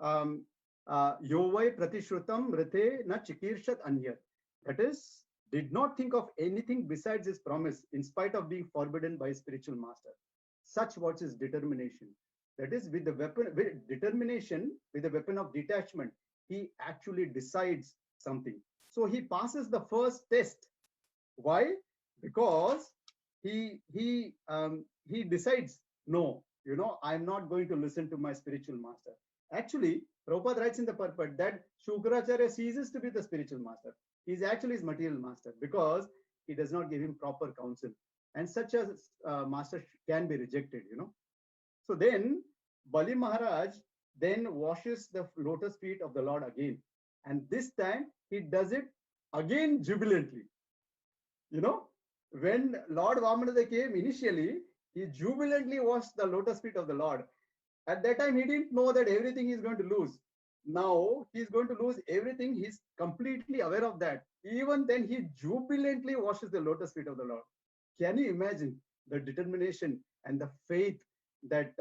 Yovai Pratishrutam Rite Na Chikirshat Anya. That is, did not think of anything besides his promise in spite of being forbidden by his spiritual master. Such was his determination. That is, with the weapon, with determination, with the weapon of detachment, he actually decides something. So he passes the first test. Why? Because he decides, no, I'm not going to listen to my spiritual master. Actually, Prabhupada writes in the purport that Shukracharya ceases to be the spiritual master. He's actually his material master, because he does not give him proper counsel. And such a master can be rejected, So then Bali Maharaj then washes the lotus feet of the Lord again. And this time he does it again jubilantly. When Lord Vamanada came initially, He jubilantly washed the lotus feet of the Lord. At that time, he didn't know that everything he's going to lose. Now he's going to lose everything. He's completely aware of that. Even then, he jubilantly washes the lotus feet of the Lord. Can you imagine the determination and the faith that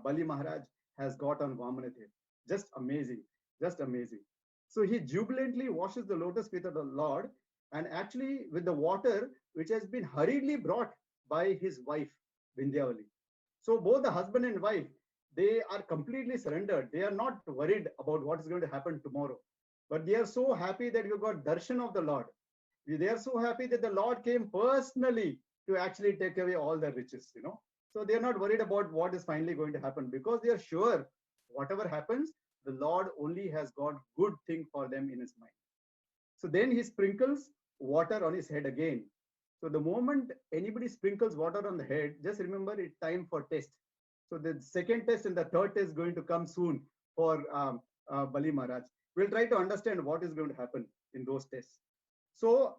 Bali Maharaj has got on Vamanadev? Just amazing, just amazing. So he jubilantly washes the lotus feet of the Lord, and actually with the water which has been hurriedly brought by his wife Vindhyavali. So both the husband and wife, they are completely surrendered. They are not worried about what is going to happen tomorrow, but they are so happy that you got darshan of the Lord. They are so happy that the Lord came personally to actually take away all their riches, you know. So they are not worried about what is finally going to happen, because they are sure whatever happens, the Lord only has got good thing for them in his mind. So then he sprinkles water on his head again. So the moment anybody sprinkles water on the head, just remember it's time for test. So the second test and the third test is going to come soon for Bali Maharaj. We'll try to understand what is going to happen in those tests. So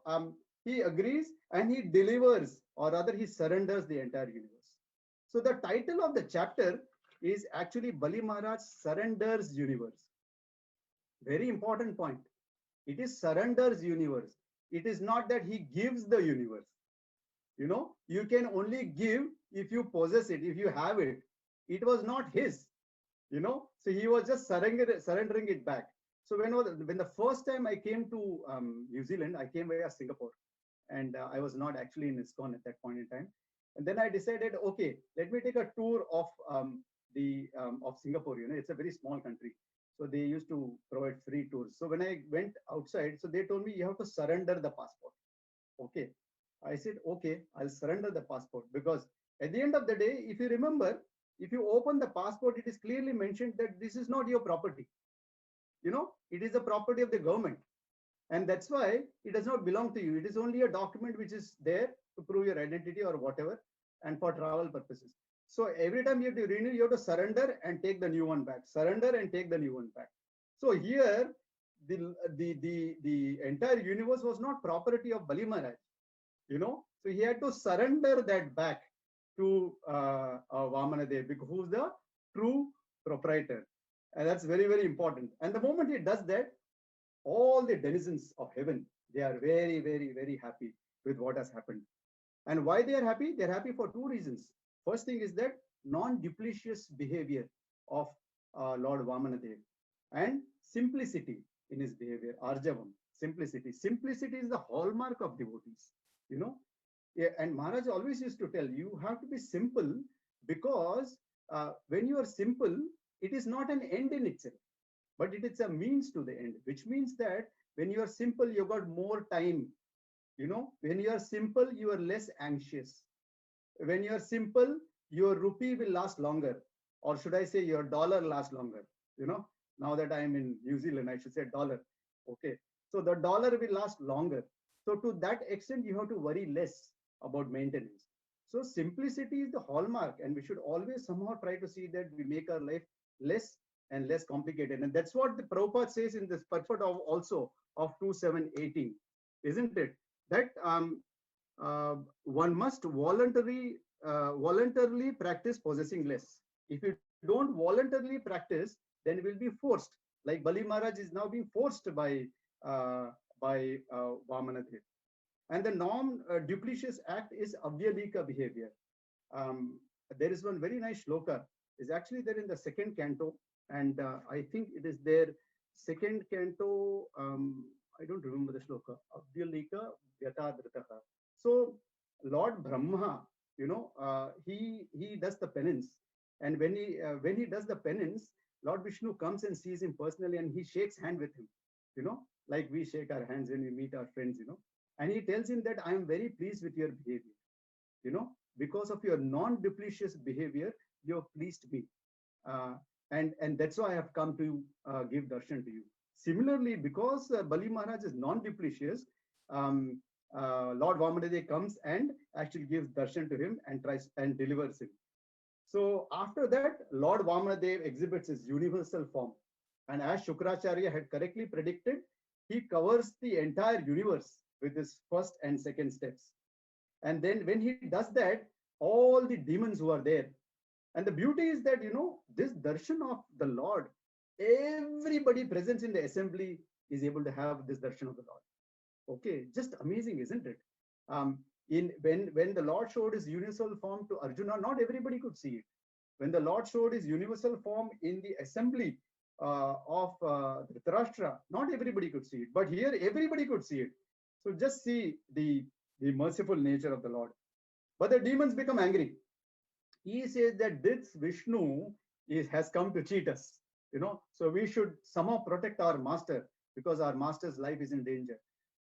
he agrees and he delivers, or rather he surrenders the entire universe. So the title of the chapter is actually Bali Maharaj surrenders universe. Very important point. It is surrenders universe. It is not that he gives the universe. You know, you can only give if you possess it, if you have it. It was not his, you know, so he was just surrendering it back. So when the first time I came to New Zealand, I came via Singapore, and I was not actually in ISKCON at that point in time. And then I decided, okay, let me take a tour of of Singapore. You know, it's a very small country, so they used to provide free tours. So when I went outside, so they told me you have to surrender the passport. Okay, I said, okay, I'll surrender the passport, because at the end of the day, if you remember, if you open the passport, it is clearly mentioned that this is not your property. You know, it is the property of the government. And that's why it does not belong to you. It is only a document which is there to prove your identity or whatever, and for travel purposes. So every time you have to renew, you have to surrender and take the new one back. Surrender and take the new one back. So here, the entire universe was not property of Bali Maharaj. You know, so he had to surrender that back to Vamanadev, who's the true proprietor. And that's very, very important. And the moment he does that, all the denizens of heaven, they are very, very, very happy with what has happened. And why they are happy? They're happy for two reasons. First thing is that non-duplicitous behavior of Lord Vamanadev, and simplicity in his behavior, Arjavam, simplicity. Simplicity is the hallmark of devotees, you know. Yeah, and Maharaj always used to tell you have to be simple, because when you are simple, it is not an end in itself, but it is a means to the end, which means that when you are simple, you got more time. You know, when you are simple, you are less anxious. When you are simple, your rupee will last longer, or should I say your dollar lasts longer. You know, now that I am in New Zealand, I should say dollar. Okay, so the dollar will last longer. So to that extent, you have to worry less about maintenance. So simplicity is the hallmark, and we should always somehow try to see that we make our life less and less complicated. And that's what the Prabhupada says in this purport of also of 2718, isn't it? That one must voluntarily practice possessing less. If you don't voluntarily practice, then it will be forced. Like Bali Maharaj is now being forced by Vamanadev. And the non-duplicitous act is Avyalika behavior. There is one very nice shloka. Is actually there in the second canto, and I think it is there. Second canto. I don't remember the shloka. Avyalika Vyatadritaha. So Lord Brahma, you know, he does the penance, and when he does the penance, Lord Vishnu comes and sees him personally, and he shakes hand with him. You know, like we shake our hands when we meet our friends. You know, and he tells him that I am very pleased with your behavior. You know, because of your non-duplicitous behavior, you have pleased me, and that's why I have come to give darshan to you. Similarly, because Bali Maharaj is non-duplicitous, Lord Vamanadev comes and actually gives darshan to him and tries and delivers him. So after that, Lord Vamanadev exhibits his universal form, and as Shukracharya had correctly predicted, he covers the entire universe with his first and second steps. And then when he does that, all the demons who are there. And the beauty is that, this darshan of the Lord, everybody present in the assembly is able to have this darshan of the Lord. Okay, just amazing, isn't it? When the Lord showed his universal form to Arjuna, not everybody could see it. When the Lord showed his universal form in the assembly of Dhritarashtra, not everybody could see it, but here everybody could see it. So just see the merciful nature of the Lord. But the demons become angry. He says that this Vishnu has come to cheat us, so we should somehow protect our master because our master's life is in danger.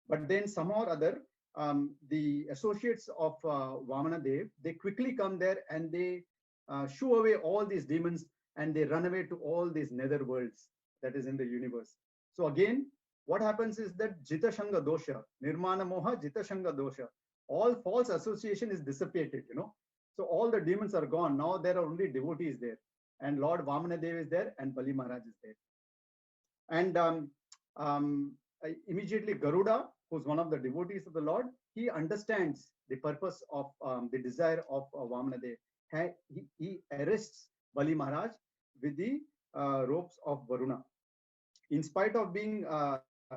But then somehow or other, the associates of Vamanadev, they quickly come there and they shoo away all these demons and they run away to all these nether worlds that is in the universe. So again, what happens is that Jita Shanga Dosha, Nirmana Moha Jita Shanga Dosha, all false association is dissipated, So all the demons are gone. Now there are only devotees there. And Lord Vamanadev is there and Bali Maharaj is there. And immediately Garuda, who's one of the devotees of the Lord, he understands the purpose of the desire of Vamanadev. He arrests Bali Maharaj with the ropes of Varuna. In spite of being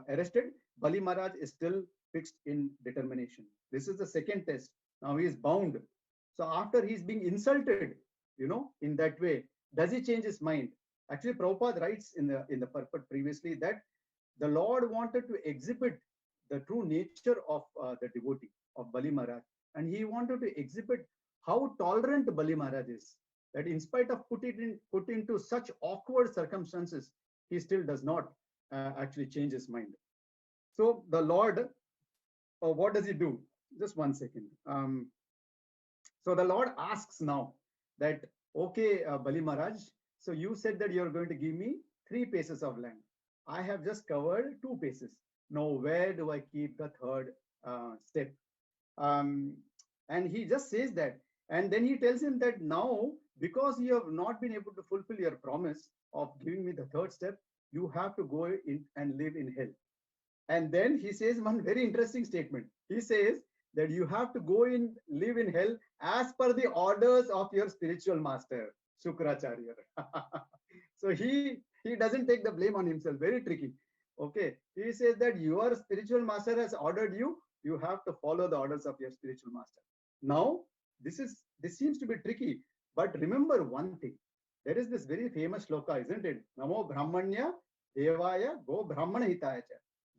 arrested, Bali Maharaj is still fixed in determination. This is the second test. Now he is bound. So after he's being insulted, in that way, does he change his mind? Actually, Prabhupada writes in the purport previously that the Lord wanted to exhibit the true nature of the devotee of Bali Maharaj, and he wanted to exhibit how tolerant Bali Maharaj is. That in spite of put into such awkward circumstances, he still does not actually change his mind. So the Lord, what does he do? Just one second. So the Lord asks now that, okay, Bali Maharaj, so you said that you're going to give me 3 paces of land. I have just covered 2 paces. Now, where do I keep the third step? And he just says that. And then he tells him that now, because you have not been able to fulfill your promise of giving me the third step, you have to go in and live in hell. And then he says one very interesting statement. He says that you have to go in, live in hell as per the orders of your spiritual master, Shukracharya. So he doesn't take the blame on himself. Very tricky. Okay. He says that your spiritual master has ordered you. You have to follow the orders of your spiritual master. Now, this seems to be tricky. But remember one thing. There is this very famous shloka, isn't it? Namo Brahmanya Devaya Go Brahmana Hitaya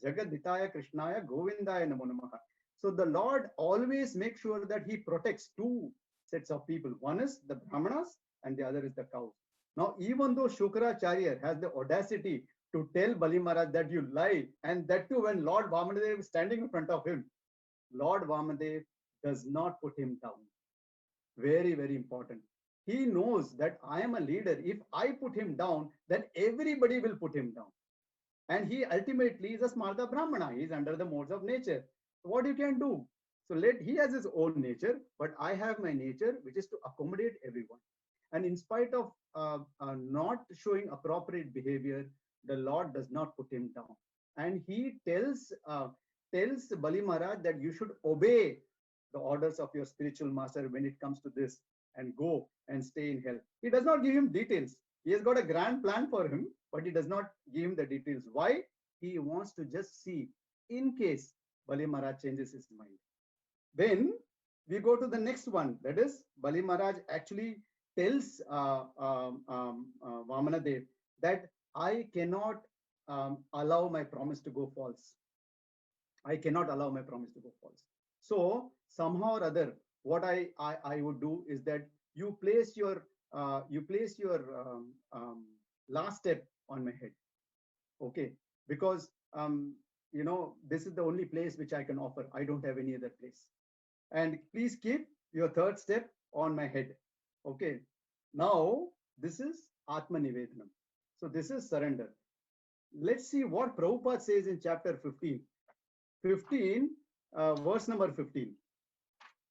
Jagat Hitaya Krishnaya Govindaya Namo Namaha. So the Lord always makes sure that he protects 2 sets of people. One is the Brahmanas and the other is the cows. Now, even though Shukracharya has the audacity to tell Bali Maharaj that you lie, and that too when Lord Vamanadev is standing in front of him, Lord Vamanadev does not put him down. Very, very important. He knows that I am a leader. If I put him down, then everybody will put him down. And he ultimately is a Smarta Brahmana. He is under the modes of nature. So what you can do? So he has his own nature, but I have my nature, which is to accommodate everyone. And in spite of not showing appropriate behavior, the Lord does not put him down. And he tells Bali Maharaj that you should obey the orders of your spiritual master when it comes to this, and go and stay in hell. He does not give him details. He has got a grand plan for him, but he does not give him the details. Why? He wants to just see in case Bali Maharaj changes his mind. Then we go to the next one. That is, Bali Maharaj actually tells Vamanadev that I cannot allow my promise to go false. I cannot allow my promise to go false. So somehow or other, what I would do is that you place your last step on my head. Okay, because this is the only place which I can offer. I don't have any other place. And please keep your third step on my head. Okay. Now, this is Atma Nivedanam. So this is surrender. Let's see what Prabhupada says in chapter 15. Verse number 15,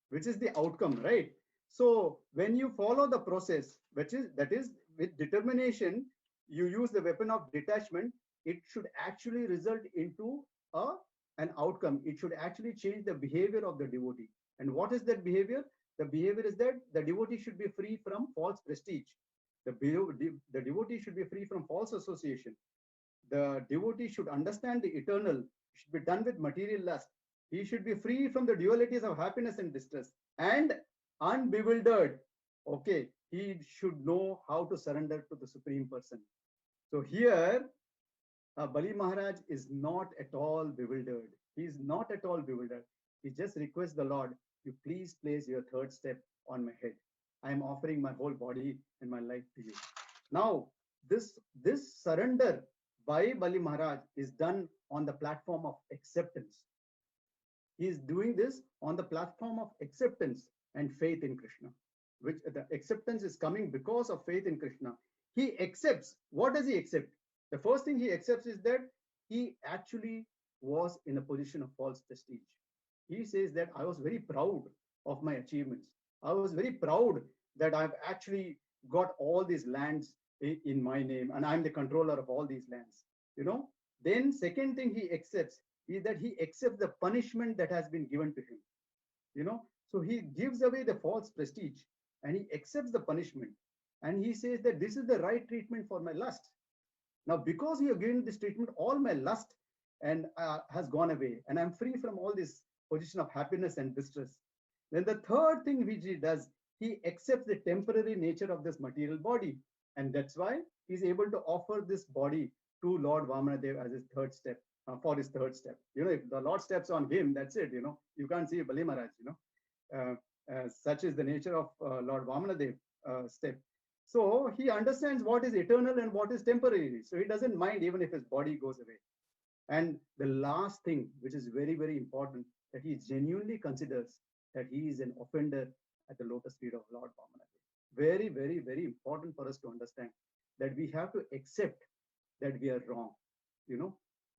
which is the outcome, right? So when you follow the process, that is with determination, you use the weapon of detachment, it should actually result into an outcome. It should actually change the behavior of the devotee. And what is that behavior? The behavior is that the devotee should be free from false prestige. The devotee should be free from false association. The devotee should understand the eternal, should be done with material lust. He should be free from the dualities of happiness and distress and unbewildered. Okay, he should know how to surrender to the Supreme Person. So here, Bali Maharaj is not at all bewildered. He is not at all bewildered. He just requests the Lord, you please place your third step on my head. I am offering my whole body and my life to you. Now, this surrender by Bali Maharaj is done on the platform of acceptance. He is doing this on the platform of acceptance and faith in Krishna, which the acceptance is coming because of faith in Krishna. He accepts. What does he accept? The first thing he accepts is that he actually was in a position of false prestige. He says that I was very proud of my achievements. I was very proud that I've actually got all these lands in my name and I'm the controller of all these lands. Then second thing he accepts is that he accepts the punishment that has been given to him. So he gives away the false prestige and he accepts the punishment. And he says that this is the right treatment for my lust. Now, because you have given this treatment, all my lust and has gone away, and I'm free from all this position of happiness and distress. Then the third thing which he does, he accepts the temporary nature of this material body, and that's why he's able to offer this body to Lord Vamanadev as his third step, for his third step. If the Lord steps on him, that's it. You can't see Bali Maharaj. Such is the nature of Lord Vamanadev step. So he understands what is eternal and what is temporary. So he doesn't mind even if his body goes away. And the last thing, which is very, very important, that he genuinely considers that he is an offender at the lotus feet of Lord Vamanadev. Very, very, very important for us to understand that we have to accept that we are wrong.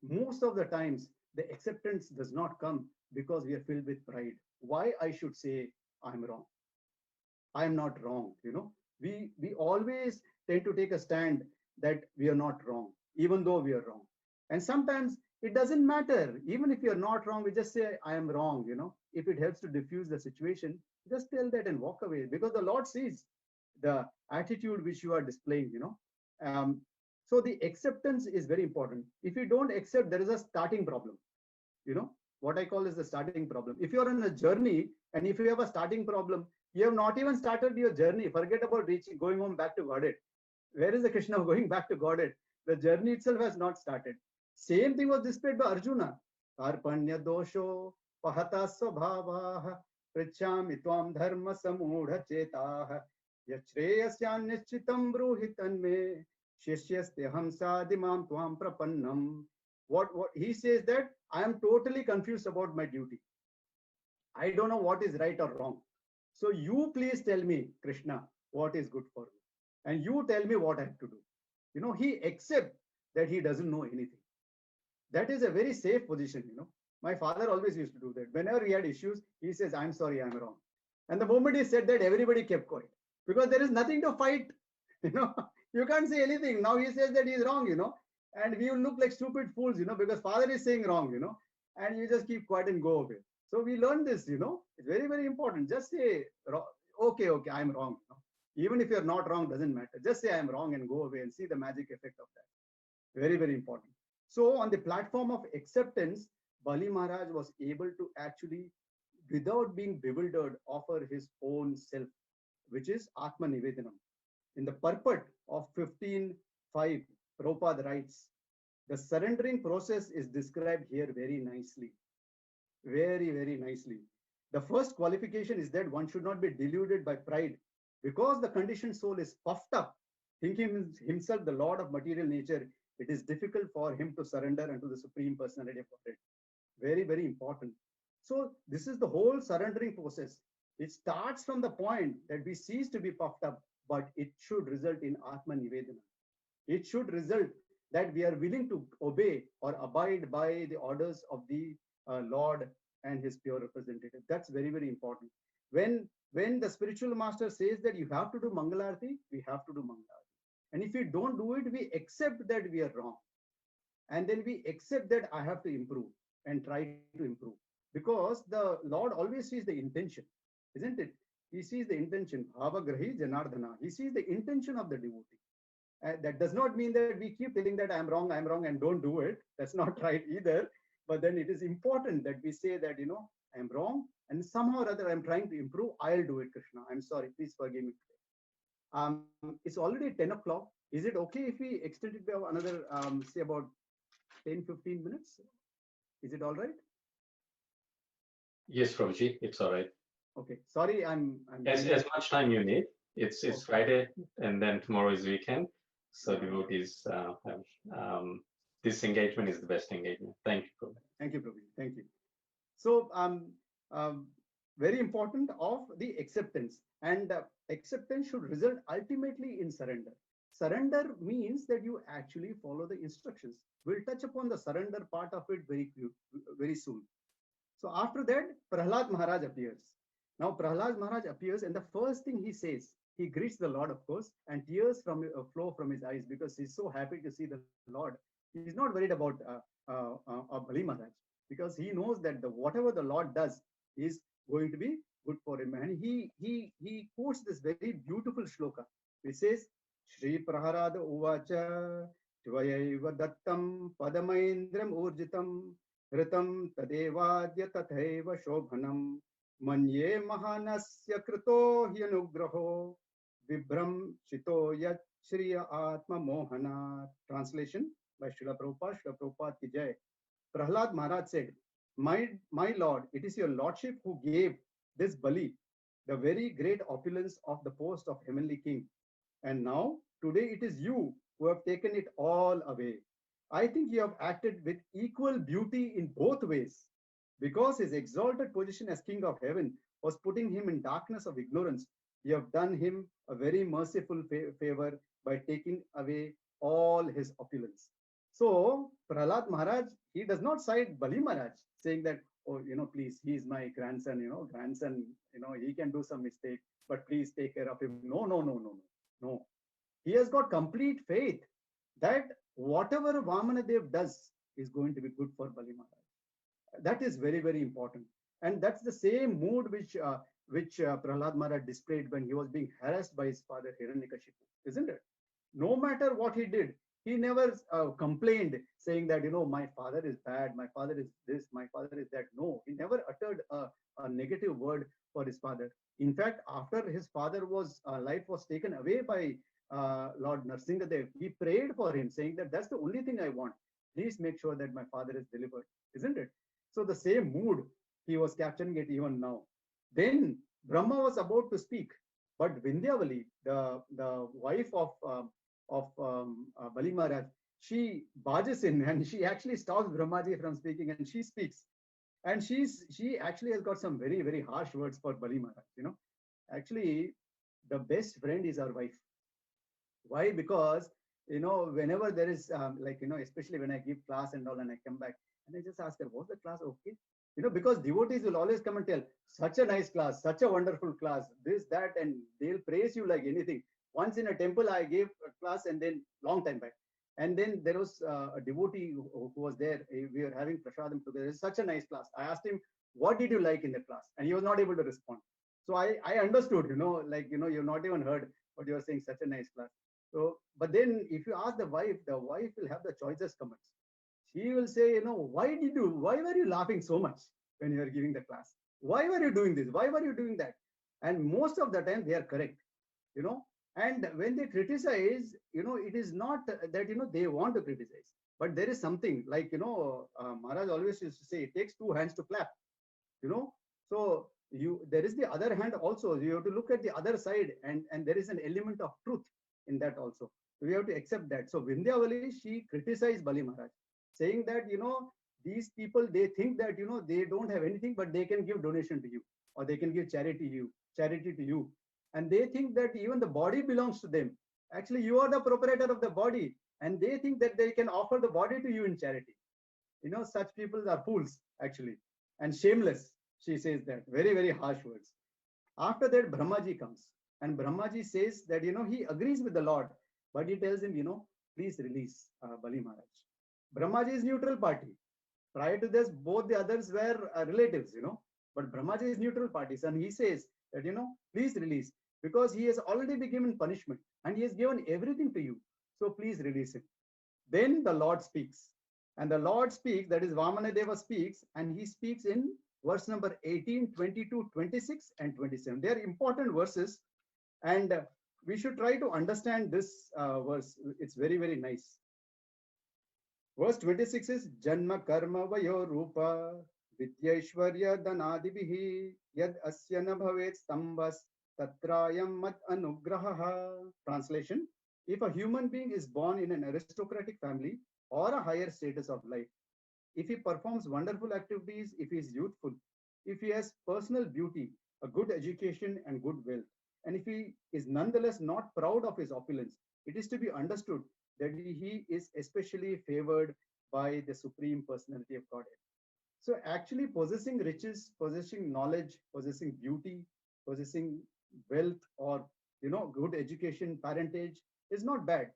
Most of the times the acceptance does not come because we are filled with pride. Why I should say I'm wrong? I'm not wrong. We always tend to take a stand that we are not wrong, even though we are wrong. And sometimes it doesn't matter. Even if you're not wrong, we just say, I am wrong. If it helps to diffuse the situation, just tell that and walk away, because the Lord sees the attitude which you are displaying. So the acceptance is very important. If you don't accept, there is a starting problem. What I call is the starting problem. If you're on a journey and if you have a starting problem, you have not even started your journey. Forget about going home back to Godhead. Where is the Krishna going back to Godhead? The journey itself has not started. Same thing was displayed by Arjuna. Karpanya dosho pahata svabhavah prichami tvam dharma samudha chetah yachreyasya nishchitam bruhitan me shishyaste hamsadimam tvam prapannam. What he says that I am totally confused about my duty. I don't know what is right or wrong. So you please tell me, Krishna, what is good for me. And you tell me what I have to do. He accepts that he doesn't know anything. That is a very safe position. My father always used to do that. Whenever he had issues, he says, I'm sorry, I'm wrong. And the moment he said that, everybody kept quiet because there is nothing to fight. You can't say anything. Now he says that he's wrong, and we will look like stupid fools, because father is saying wrong, and you just keep quiet and go away. So we learn this, it's very, very important. Just say, okay, I'm wrong. Even if you're not wrong, doesn't matter. Just say I'm wrong and go away and see the magic effect of that. Very, very important. So on the platform of acceptance, Bali Maharaj was able to actually, without being bewildered, offer his own self, which is Atma Nivedanam. In the purport of 15.5, Prabhupada writes, the surrendering process is described here very nicely. Very, very nicely. The first qualification is that one should not be deluded by pride, because the conditioned soul is puffed up, thinking himself the Lord of material nature. It is difficult for him to surrender unto the Supreme Personality of Godhead. Very, very important. So this is the whole surrendering process. It starts from the point that we cease to be puffed up, but it should result in Atma Nivedana. It should result that we are willing to obey or abide by the orders of the Lord and his pure representative. That's very, very important. When the spiritual master says that you have to do Mangalarti, we have to do Mangalarti. And if we don't do it, we accept that we are wrong. And then we accept that I have to improve and try to improve. because the Lord always sees the intention, isn't it? He sees the intention. Bhavagrahi Janardhana. He sees the intention of the devotee. That does not mean that we keep telling that I'm wrong, and don't do it. That's not right either. But then it is important that we say that, I'm wrong, and somehow or other I'm trying to improve. I'll do it, Krishna. I'm sorry. Please forgive me. It's already 10 o'clock. Is it okay if we extend it by another, say about 10, 15 minutes? Is it all right? Yes, Prabhuji, it's all right. Okay. Sorry, I'm as much time you need. It's Okay. Friday, and then tomorrow is weekend. So devotees have this engagement is the best engagement. Thank you, Prabhuji. Thank you, Prabhuji. Thank you. So, very important of the acceptance, and acceptance should result ultimately in surrender. Surrender means that you actually follow the instructions. We'll touch upon the surrender part of it very soon. So after that, Prahlad Maharaj appears. Now Prahlad Maharaj appears, and the first thing he says, he greets the Lord, of course, and tears flow from his eyes because he's so happy to see the Lord. He's not worried about Bali Maharaj, because he knows that whatever the Lord does is going to be good for him. And he quotes this very beautiful shloka, which says, Shri Praharada Uvacha Tvayaiva Dattam Padamaindram Urjitam Hritam Tadevadya Tathaiva Shobhanam Manye Mahanasya Krito Hyanugraho Vibram Chito Yat Shriya Atma Mohana. Translation by Srila Prabhupada. Srila Prabhupada ki jai. Prahlad Maharaj said, my Lord, it is your Lordship who gave this Bali the very great opulence of the post of Heavenly King. And now, today it is you who have taken it all away. I think you have acted with equal beauty in both ways. Because his exalted position as King of Heaven was putting him in darkness of ignorance, you have done him a very merciful favor by taking away all his opulence. So, Prahlad Maharaj, he does not side Bali Maharaj, saying that, oh, please, he is my grandson, he can do some mistake, but please take care of him. No. He has got complete faith that whatever Vamanadev does is going to be good for Bali Maharaj. That is very, very important. And that's the same mood which Prahlad Maharaj displayed when he was being harassed by his father Hiranyakashipu, isn't it? No matter what he did, he never complained saying that, my father is bad, my father is this, my father is that. No, he never uttered a negative word for his father. In fact, after his father life was taken away by Lord Narsingadev, he prayed for him, saying that that's the only thing I want. Please make sure that my father is delivered, isn't it? So the same mood, he was capturing it even now. Then Brahma was about to speak, but Vindhyavali, the wife of Bali Maharaj, she barges in and she actually stops Brahmaji from speaking, and she speaks. And she actually has got some very, very harsh words for Bali Maharaj. Actually, the best friend is our wife. Why? Because, whenever there is, especially when I give class and all, and I come back and I just ask her, was the class okay? Because devotees will always come and tell, such a nice class, such a wonderful class, this, that, and they'll praise you like anything. Once in a temple, I gave a class, and then long time back. And then there was a devotee who was there. We were having prasadam together. It's such a nice class. I asked him, what did you like in the class? And he was not able to respond. So I understood, you've not even heard what you were saying, such a nice class. So, but then if you ask the wife will have the choicest comments. She will say, why were you laughing so much when you were giving the class? Why were you doing this? Why were you doing that? And most of the time they are correct, and when they criticize, it is not that, they want to criticize, but there is something like, Maharaj always used to say, it takes two hands to clap, so there is the other hand also. You have to look at the other side, and there is an element of truth in that also. We have to accept that. So Vindhyavali, she criticized Bali Maharaj, saying that, these people, they think that, they don't have anything, but they can give donation to you, or they can give charity to you. And they think that even the body belongs to them. Actually, you are the proprietor of the body, and they think that they can offer the body to you in charity. Such people are fools, actually, and shameless. She says that, very, very harsh words. After that, Brahmaji comes, and Brahmaji says that, he agrees with the Lord, but he tells him, please release Bali Maharaj. Brahmaji is neutral party. Prior to this, both the others were relatives, but Brahmaji is neutral parties, and he says that, please release, because he has already been given punishment and he has given everything to you. So please release him. Then the Lord speaks. And the Lord speaks, that is Vamanadeva speaks, and he speaks in verse number 18, 22, 26, and 27. They are important verses, and we should try to understand this verse. It's very, very nice. Verse 26 is Janma Karma Vayo Rupa Vidyaishwarya Danadibihi Yad Asya na Bhavet Stambas Tatrayam Mat Anugraha. Translation: if a human being is born in an aristocratic family or a higher status of life, if he performs wonderful activities, if he is youthful, if he has personal beauty, a good education, and good wealth, and if he is nonetheless not proud of his opulence, it is to be understood that he is especially favored by the Supreme Personality of Godhead. So actually possessing riches, possessing knowledge, possessing beauty, possessing wealth, or good education, parentage is not bad,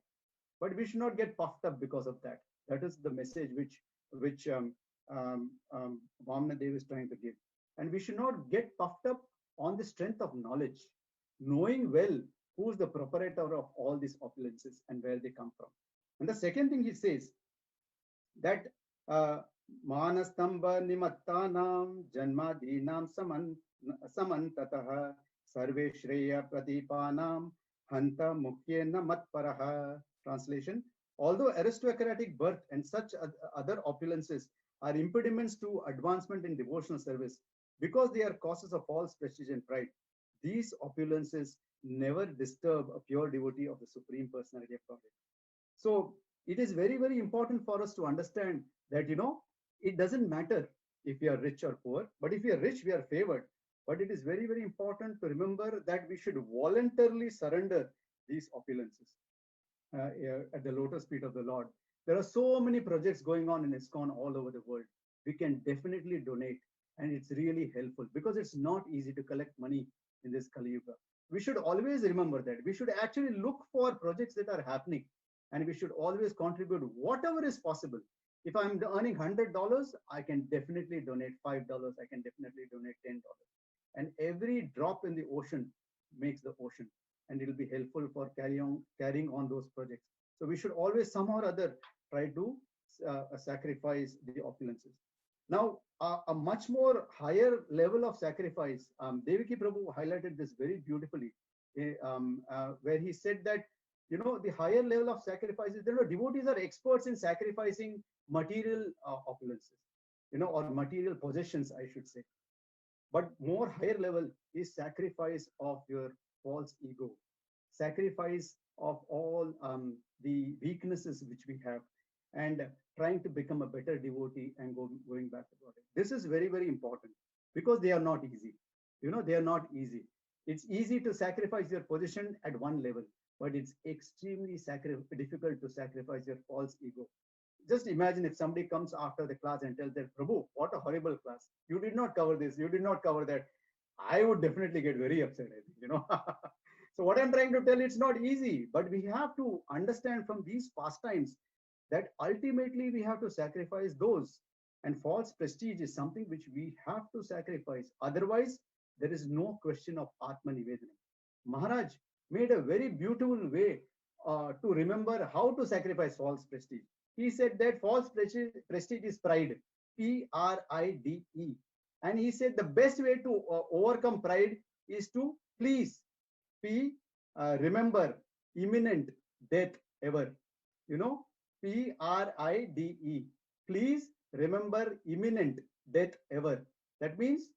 but we should not get puffed up because of that. That is the message which Vamana Dev is trying to give. And we should not get puffed up on the strength of knowledge, knowing well who's the proprietor of all these opulences and where they come from. And the second thing he says, that Manastamba nimattanam janmadinam samantataha sarve shreya pradipanam hanta mukhyena matparaha. Translation: although aristocratic birth and such other opulences are impediments to advancement in devotional service, because they are causes of false prestige and pride, these opulences never disturb a pure devotee of the Supreme Personality of Godhead. So it is very, very important for us to understand that, it doesn't matter if we are rich or poor, but if we are rich, we are favored. But it is very, very important to remember that we should voluntarily surrender these opulences at the lotus feet of the Lord. There are so many projects going on in ISKCON all over the world. We can definitely donate, and it's really helpful because it's not easy to collect money in this Kali Yuga. We should always remember that. We should actually look for projects that are happening, and we should always contribute whatever is possible. If I'm earning $100, I can definitely donate $5. I can definitely donate $10. And every drop in the ocean makes the ocean, and it will be helpful for carrying on those projects. So we should always somehow or other try to sacrifice the opulences. Now, a much more higher level of sacrifice, Devaki Prabhu highlighted this very beautifully, where he said that, the higher level of sacrifices, devotees are experts in sacrificing material opulences, or material possessions, I should say. But more higher level is sacrifice of your false ego, sacrifice of all the weaknesses which we have, and trying to become a better devotee and going back to God. This is very, very important because they are not easy. They are not easy. It's easy to sacrifice your position at one level, but it's extremely difficult to sacrifice your false ego. Just imagine if somebody comes after the class and tells that, Prabhu, what a horrible class. You did not cover this, you did not cover that. I would definitely get very upset, I think, So what I'm trying to tell, it's not easy, but we have to understand from these pastimes that ultimately we have to sacrifice those. And false prestige is something which we have to sacrifice. Otherwise, there is no question of Atma Nivedana. Maharaj made a very beautiful way to remember how to sacrifice false prestige. He said that false prestige is pride, Pride. And he said the best way to overcome pride is to please, remember imminent death ever. Pride. Please remember imminent death ever. That means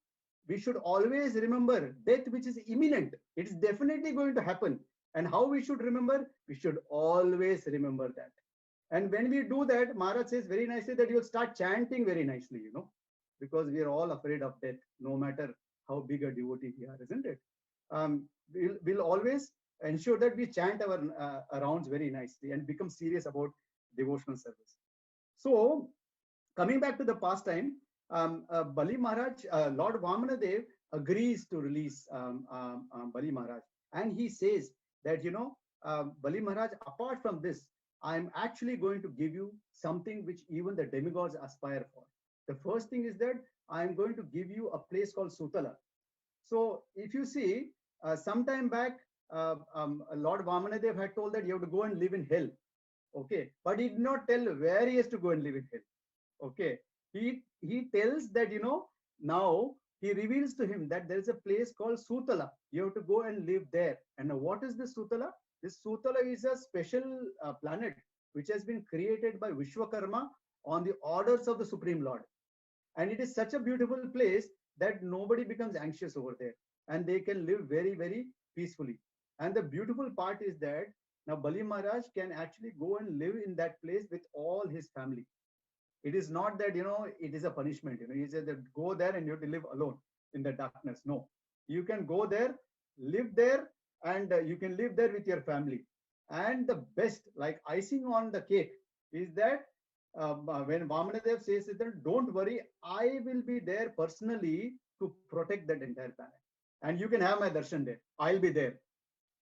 we should always remember death which is imminent. It's definitely going to happen. And how we should remember? We should always remember that. And when we do that, Maharaj says very nicely that you'll start chanting very nicely, because we are all afraid of death, no matter how big a devotee we are, isn't it? We'll always ensure that we chant our rounds very nicely and become serious about devotional service. So, coming back to the pastime, Bali Maharaj, Lord Vamanadev agrees to release Bali Maharaj. And he says that, Bali Maharaj, apart from this, I'm actually going to give you something which even the demigods aspire for. The first thing is that I am going to give you a place called Sutala. So if you see, sometime back, Lord Vamanadev had told that you have to go and live in hell. Okay, but he did not tell where he has to go and live in hell. Okay, he tells that, you know, now he reveals to him that there is a place called Sutala. You have to go and live there. And what is this Sutala? This Sutala is a special planet which has been created by Vishwakarma on the orders of the Supreme Lord. And it is such a beautiful place that nobody becomes anxious over there, and they can live very, very peacefully. And the beautiful part is that now Bali Maharaj can actually go and live in that place with all his family. It is not that, you know, it is a punishment. You know, he said that go there and you have to live alone in the darkness. No, you can go there, live there, and you can live there with your family. And the best, like icing on the cake, is that when Vamanadev says that, don't worry, I will be there personally to protect that entire planet. And you can have my darshan there. I'll be there.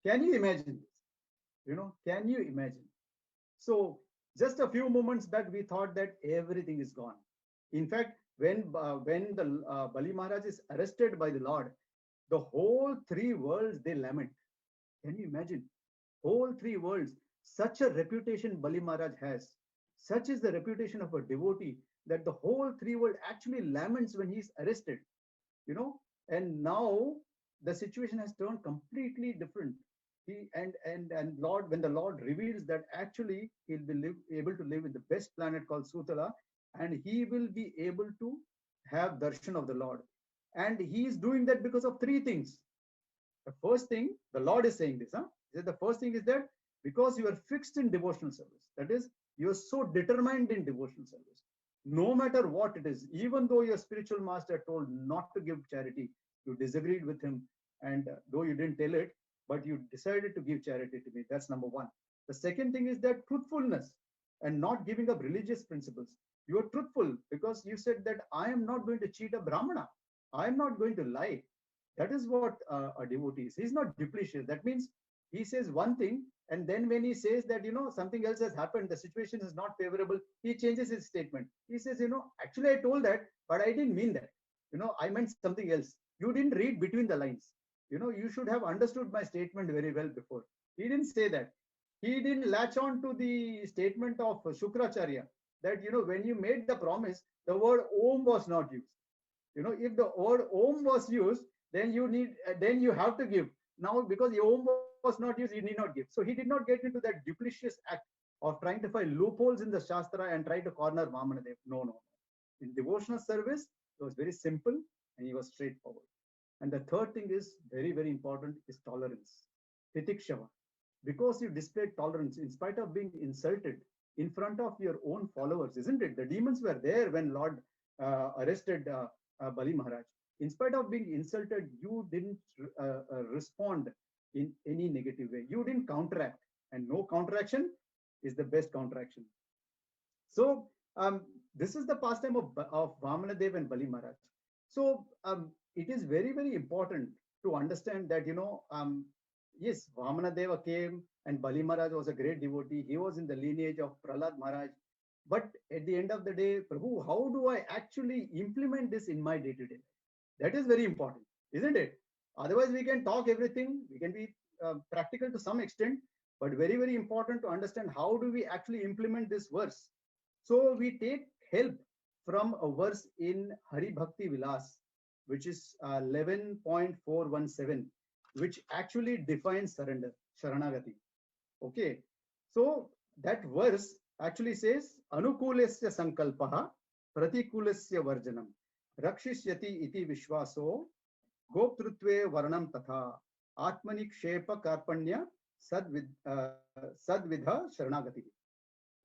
Can you imagine this? You know, can you imagine? So just a few moments back, we thought that everything is gone. In fact, when the Bali Maharaj is arrested by the Lord, the whole three worlds, they lament. Can you imagine? Whole three worlds. Such a reputation Bali Maharaj has. Such is the reputation of a devotee that the whole three world actually laments when he is arrested. You know, and now the situation has turned completely different. And Lord, when the Lord reveals that actually he'll be able to live in the best planet called Sutala, and he will be able to have darshan of the Lord. And he is doing that because of three things. The first thing, the Lord is saying this, huh? The first thing is that because you are fixed in devotional service, that is, you are so determined in devotional service, no matter what it is, even though your spiritual master told not to give charity, you disagreed with him, and though you didn't tell it, but you decided to give charity to me. That's number one. The second thing is that truthfulness and not giving up religious principles. You are truthful because you said that I am not going to cheat a Brahmana. I am not going to lie. That is what a devotee is. He's not duplicitous. That means he says one thing, and then when he says that, you know, something else has happened, the situation is not favorable, he changes his statement. He says, you know, actually I told that, but I didn't mean that. You know, I meant something else. You didn't read between the lines. You know, you should have understood my statement very well before. He didn't say that. He didn't latch on to the statement of Shukracharya that, you know, when you made the promise, the word Om was not used. You know, if the word Om was used, then you have to give. Now, because the Om was not used, you need not give. So he did not get into that duplicitous act of trying to find loopholes in the Shastra and try to corner Vamanadev. No. In devotional service, it was very simple and he was straightforward. And the third thing is very, very important is tolerance. Titikshava. Because you displayed tolerance in spite of being insulted in front of your own followers, isn't it? The demons were there when Lord arrested Bali Maharaj. In spite of being insulted, you didn't respond in any negative way. You didn't counteract, and no counteraction is the best counteraction. So this is the pastime of Vamanadev and Bali Maharaj. So it is very, very important to understand that, you know, yes, Vamanadeva came and Bali Maharaj was a great devotee. He was in the lineage of Prahlad Maharaj. But at the end of the day, Prabhu, how do I actually implement this in my day-to-day life? That is very important, isn't it? Otherwise, we can talk everything. We can be practical to some extent, but very, very important to understand how do we actually implement this verse. So we take help from a verse in Hari Bhakti Vilas, which is 11.417, which actually defines surrender, Sharanagati. Okay, so that verse actually says, Anukulasya sankalpaha pratikulasya varjanam rakshishyati iti vishwaso goptrutve varnam tatha atmani kshepa karpanya sadvidha sharanagati.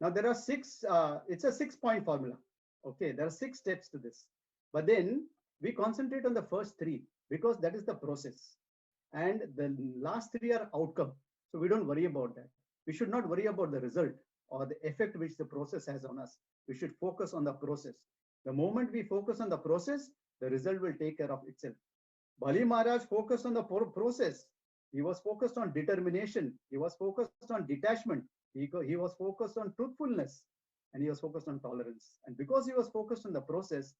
Now there are six, it's a 6-point formula. Okay, there are 6 steps to this. But then we concentrate on the first 3 because that is the process. And the last 3 are outcome. So we don't worry about that. We should not worry about the result or the effect which the process has on us. We should focus on the process. The moment we focus on the process, the result will take care of itself. Bali Maharaj focused on the process. He was focused on determination. He was focused on detachment. He was focused on truthfulness. and he was focused on tolerance. And because he was focused on the process,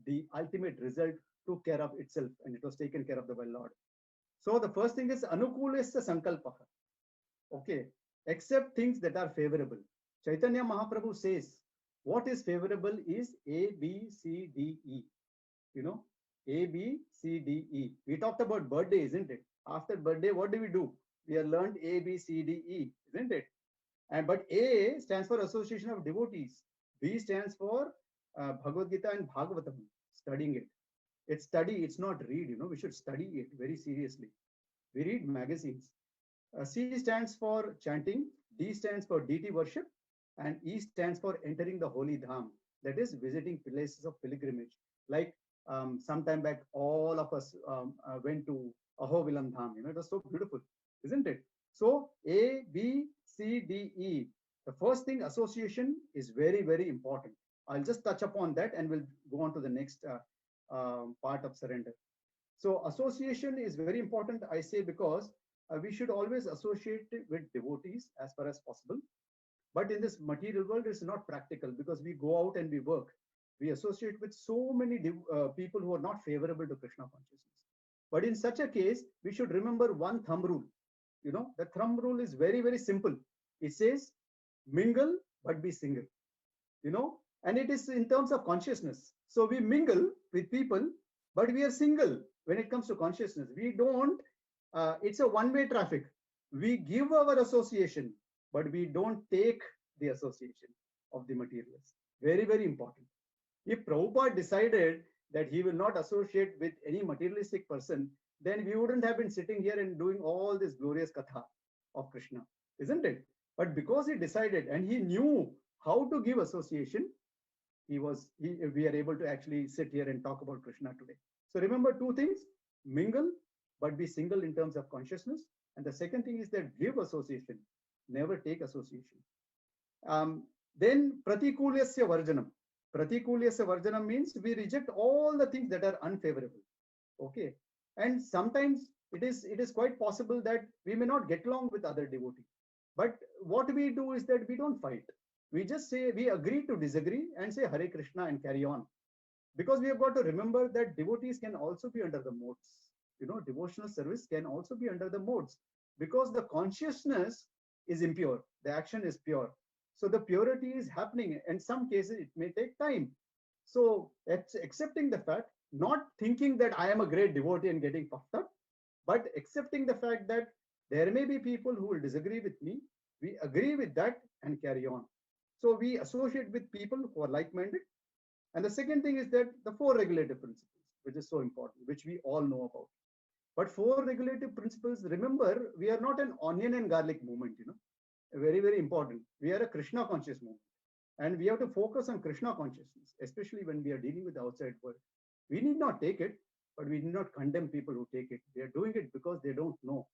the ultimate result took care of itself, and it was taken care of by the Lord. So the first thing is anukulasya sankalpaha. Okay, accept things that are favorable. Chaitanya Mahaprabhu says, what is favorable is A, B, C, D, E. You know, A, B, C, D, E. We talked about birthday, isn't it? After birthday, what do? We have learned A, B, C, D, E, isn't it? And but A stands for Association of Devotees. B stands for Bhagavad Gita and Bhagavatam, studying it. It's study, it's not read, you know, we should study it very seriously. We read magazines. C stands for chanting, D stands for deity worship, and E stands for entering the holy dham, that is visiting places of pilgrimage. Like sometime back, all of us went to Ahobilam Dham. You know, it was so beautiful, isn't it? So A, B, C, D, E. The first thing, association, is very, very important. I'll just touch upon that and we'll go on to the next part of surrender. So association is very important, I say, because we should always associate with devotees as far as possible. But in this material world, it's not practical because we go out and we work. We associate with so many people who are not favorable to Krishna consciousness. But in such a case, we should remember one thumb rule. You know, the thumb rule is very, very simple. It says, mingle, but be single. You know, and it is in terms of consciousness. So we mingle with people, but we are single when it comes to consciousness. We don't, it's a one-way traffic. We give our association, but we don't take the association of the materialists. Very, very important. If Prabhupada decided that he will not associate with any materialistic person, then we wouldn't have been sitting here and doing all this glorious katha of Krishna, isn't it? But because he decided and he knew how to give association, we are able to actually sit here and talk about Krishna today. So remember two things: mingle, but be single in terms of consciousness. And the second thing is that give association, never take association. Then pratikulyasya varjanam. Pratikulyasya varjanam means we reject all the things that are unfavorable. Okay, and sometimes it is quite possible that we may not get along with other devotees. But what we do is that we don't fight. We just say, we agree to disagree and say Hare Krishna and carry on. Because we have got to remember that devotees can also be under the modes. You know, devotional service can also be under the modes, because the consciousness is impure, the action is pure. So the purity is happening. In some cases, it may take time. So it's accepting the fact, not thinking that I am a great devotee and getting puffed up, but accepting the fact that there may be people who will disagree with me. We agree with that and carry on. So we associate with people who are like-minded. And the second thing is that the four regulative principles, which is so important, which we all know about. But four regulative principles, remember, we are not an onion and garlic movement, you know, very, very important. We are a Krishna conscious movement. And we have to focus on Krishna consciousness, especially when we are dealing with the outside world. We need not take it, but we need not condemn people who take it. They are doing it because they don't know.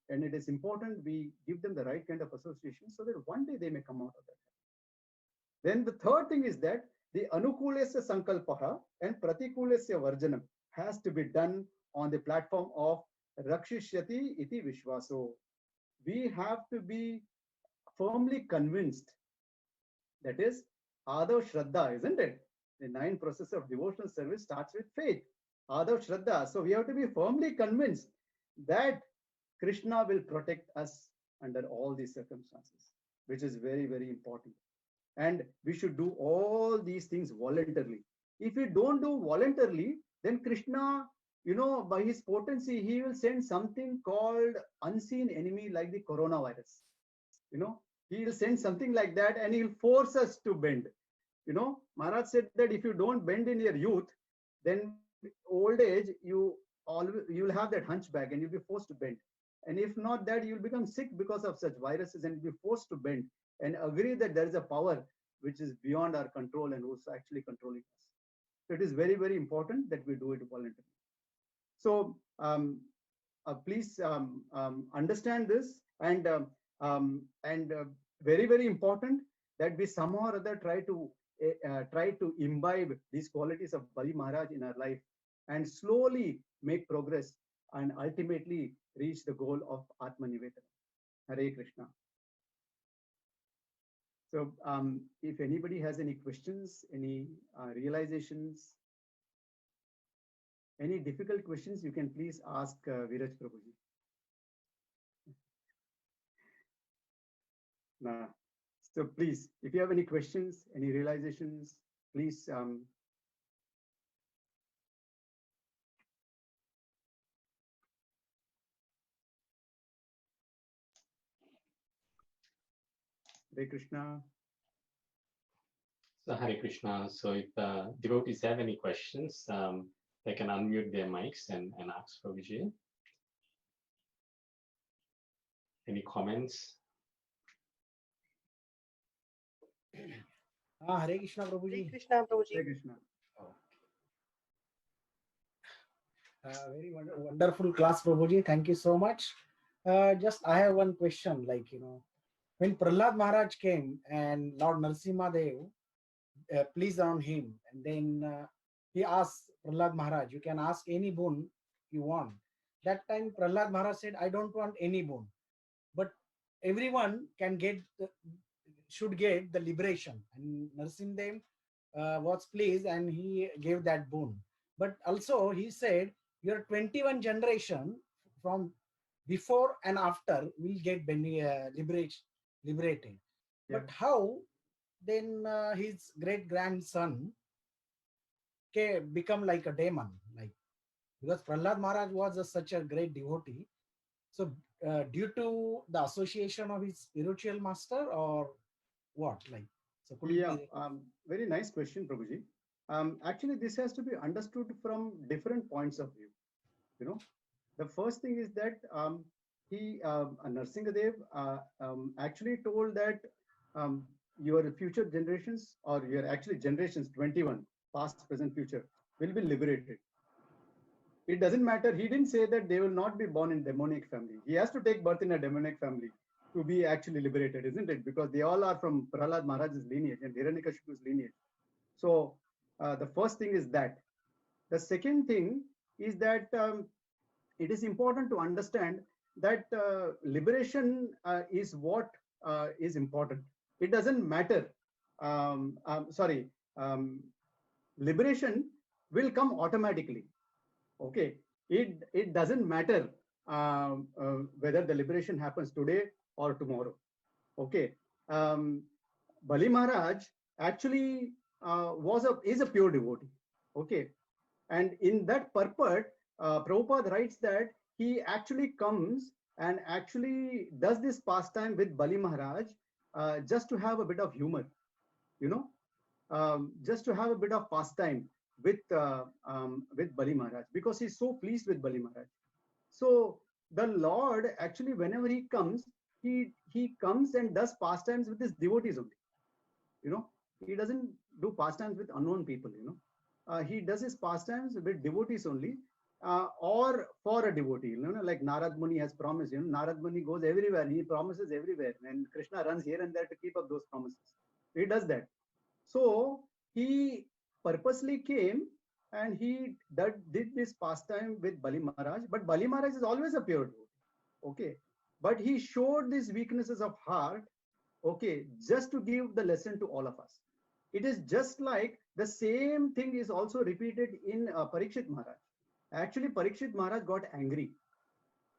And it is important we give them the right kind of association so that one day they may come out of that. Then the third thing is that the anukulasya sankalpaha and pratikulasya varjanam has to be done on the platform of rakshishyati iti vishvaso. We have to be firmly convinced. That is Adav Shraddha, isn't it? The 9 process of devotional service starts with faith. Adav Shraddha. So we have to be firmly convinced that Krishna will protect us under all these circumstances, which is very, very important. And we should do all these things voluntarily. If we don't do voluntarily, then Krishna, you know, by his potency, he will send something called unseen enemy like the coronavirus. You know, he will send something like that and he will force us to bend. You know, Maharaj said that if you don't bend in your youth, then old age, you will have that hunchback and you'll be forced to bend. And if not that, you'll become sick because of such viruses and be forced to bend and agree that there is a power which is beyond our control and who's actually controlling us. So it is very, very important that we do it voluntarily. So please understand this, and very, very important that we somehow or other try to imbibe these qualities of Bali Maharaj in our life and slowly make progress and ultimately reach the goal of Atmanivedana. Hare Krishna. So if anybody has any questions, any realizations, any difficult questions, you can please ask Viraj Prabhuji. Nah. So please, if you have any questions, any realizations, please. Hare Krishna. So Hare Krishna. So if devotees have any questions, they can unmute their mics and ask for Vijay. Any comments? Hare Krishna Prabhuji. Hare Krishna Prabhuji. Hare Krishna. Very wonderful class, Prabhuji. Thank you so much. Just I have one question, like, when Prahlad Maharaj came and Lord Narasimha Dev pleased on him, and then he asked Prahlad Maharaj, you can ask any boon you want. That time Prahlad Maharaj said, I don't want any boon, but everyone can should get the liberation. And Narasimha Dev was pleased and he gave that boon. But also he said, your 21 generation from before and after will get liberated. Yeah. But how then his great grandson become like a demon, like, because Prahlad Maharaj was such a great devotee. So due to the association of his spiritual master or what, like? So could Yeah, very nice question, Prabhuji. Actually, this has to be understood from different points of view. The first thing is that Narasimhadev actually told that your future generations, or your actually generations 21, past, present, future, will be liberated. It doesn't matter. He didn't say that they will not be born in demonic family. He has to take birth in a demonic family to be actually liberated, isn't it? Because they all are from Prahlad Maharaj's lineage and Hiranyakashipu's lineage. So the first thing is that. The second thing is that it is important to understand that liberation is what is important. It doesn't matter. Liberation will come automatically. Okay, it doesn't matter whether the liberation happens today or tomorrow. Okay, Bali Maharaj actually is a pure devotee. Okay, and in that purport, Prabhupada writes that he actually comes and actually does this pastime with Bali Maharaj just to have a bit of humor, just to have a bit of pastime with Bali Maharaj, because he's so pleased with Bali Maharaj. So the Lord actually, whenever he comes, he comes and does pastimes with his devotees only. He doesn't do pastimes with unknown people. He does his pastimes with devotees only, or for a devotee. Like Narad Muni has promised. Narad Muni goes everywhere. He promises everywhere, and Krishna runs here and there to keep up those promises. He does that. So he purposely came and he did this pastime with Bali Maharaj. But Bali Maharaj is always a pure devotee. Okay, but he showed these weaknesses of heart. Okay, just to give the lesson to all of us. It is just like the same thing is also repeated in Parikshit Maharaj. Actually, Parikshit Maharaj got angry,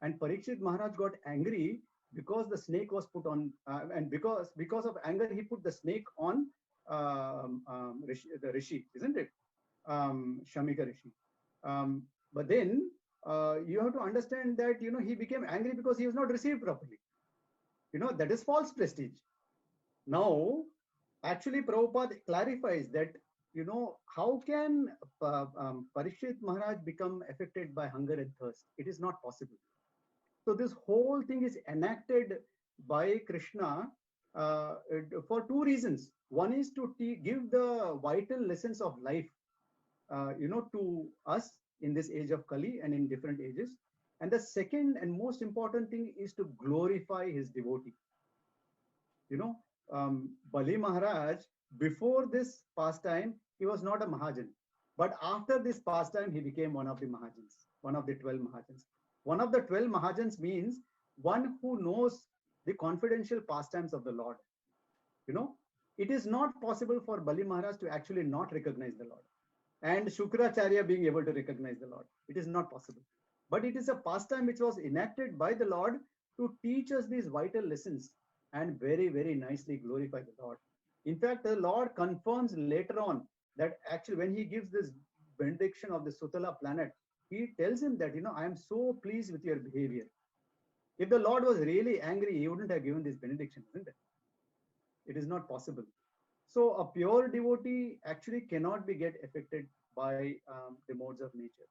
and Parikshit Maharaj got angry because the snake was put on, and because of anger, he put the snake on the Rishi, isn't it? Shamika Rishi. But then you have to understand that he became angry because he was not received properly. That is false prestige. Now, actually, Prabhupada clarifies that, how can Parikshit Maharaj become affected by hunger and thirst? It is not possible. So this whole thing is enacted by Krishna for two reasons. One is to give the vital lessons of life, to us in this age of Kali and in different ages. And the second and most important thing is to glorify his devotee. Bali Maharaj, before this pastime, he was not a Mahajan. But after this pastime, he became one of the Mahajans, one of the 12 Mahajans. One of the 12 Mahajans means one who knows the confidential pastimes of the Lord. it is not possible for Bali Maharaj to actually not recognize the Lord, and Shukracharya being able to recognize the Lord. It is not possible. But it is a pastime which was enacted by the Lord to teach us these vital lessons and very, very nicely glorify the Lord. In fact, the Lord confirms later on that actually when he gives this benediction of the Sutala planet, he tells him that, I am so pleased with your behavior. If the Lord was really angry, he wouldn't have given this benediction, isn't it? It is not possible. So a pure devotee actually cannot be get affected by the modes of nature.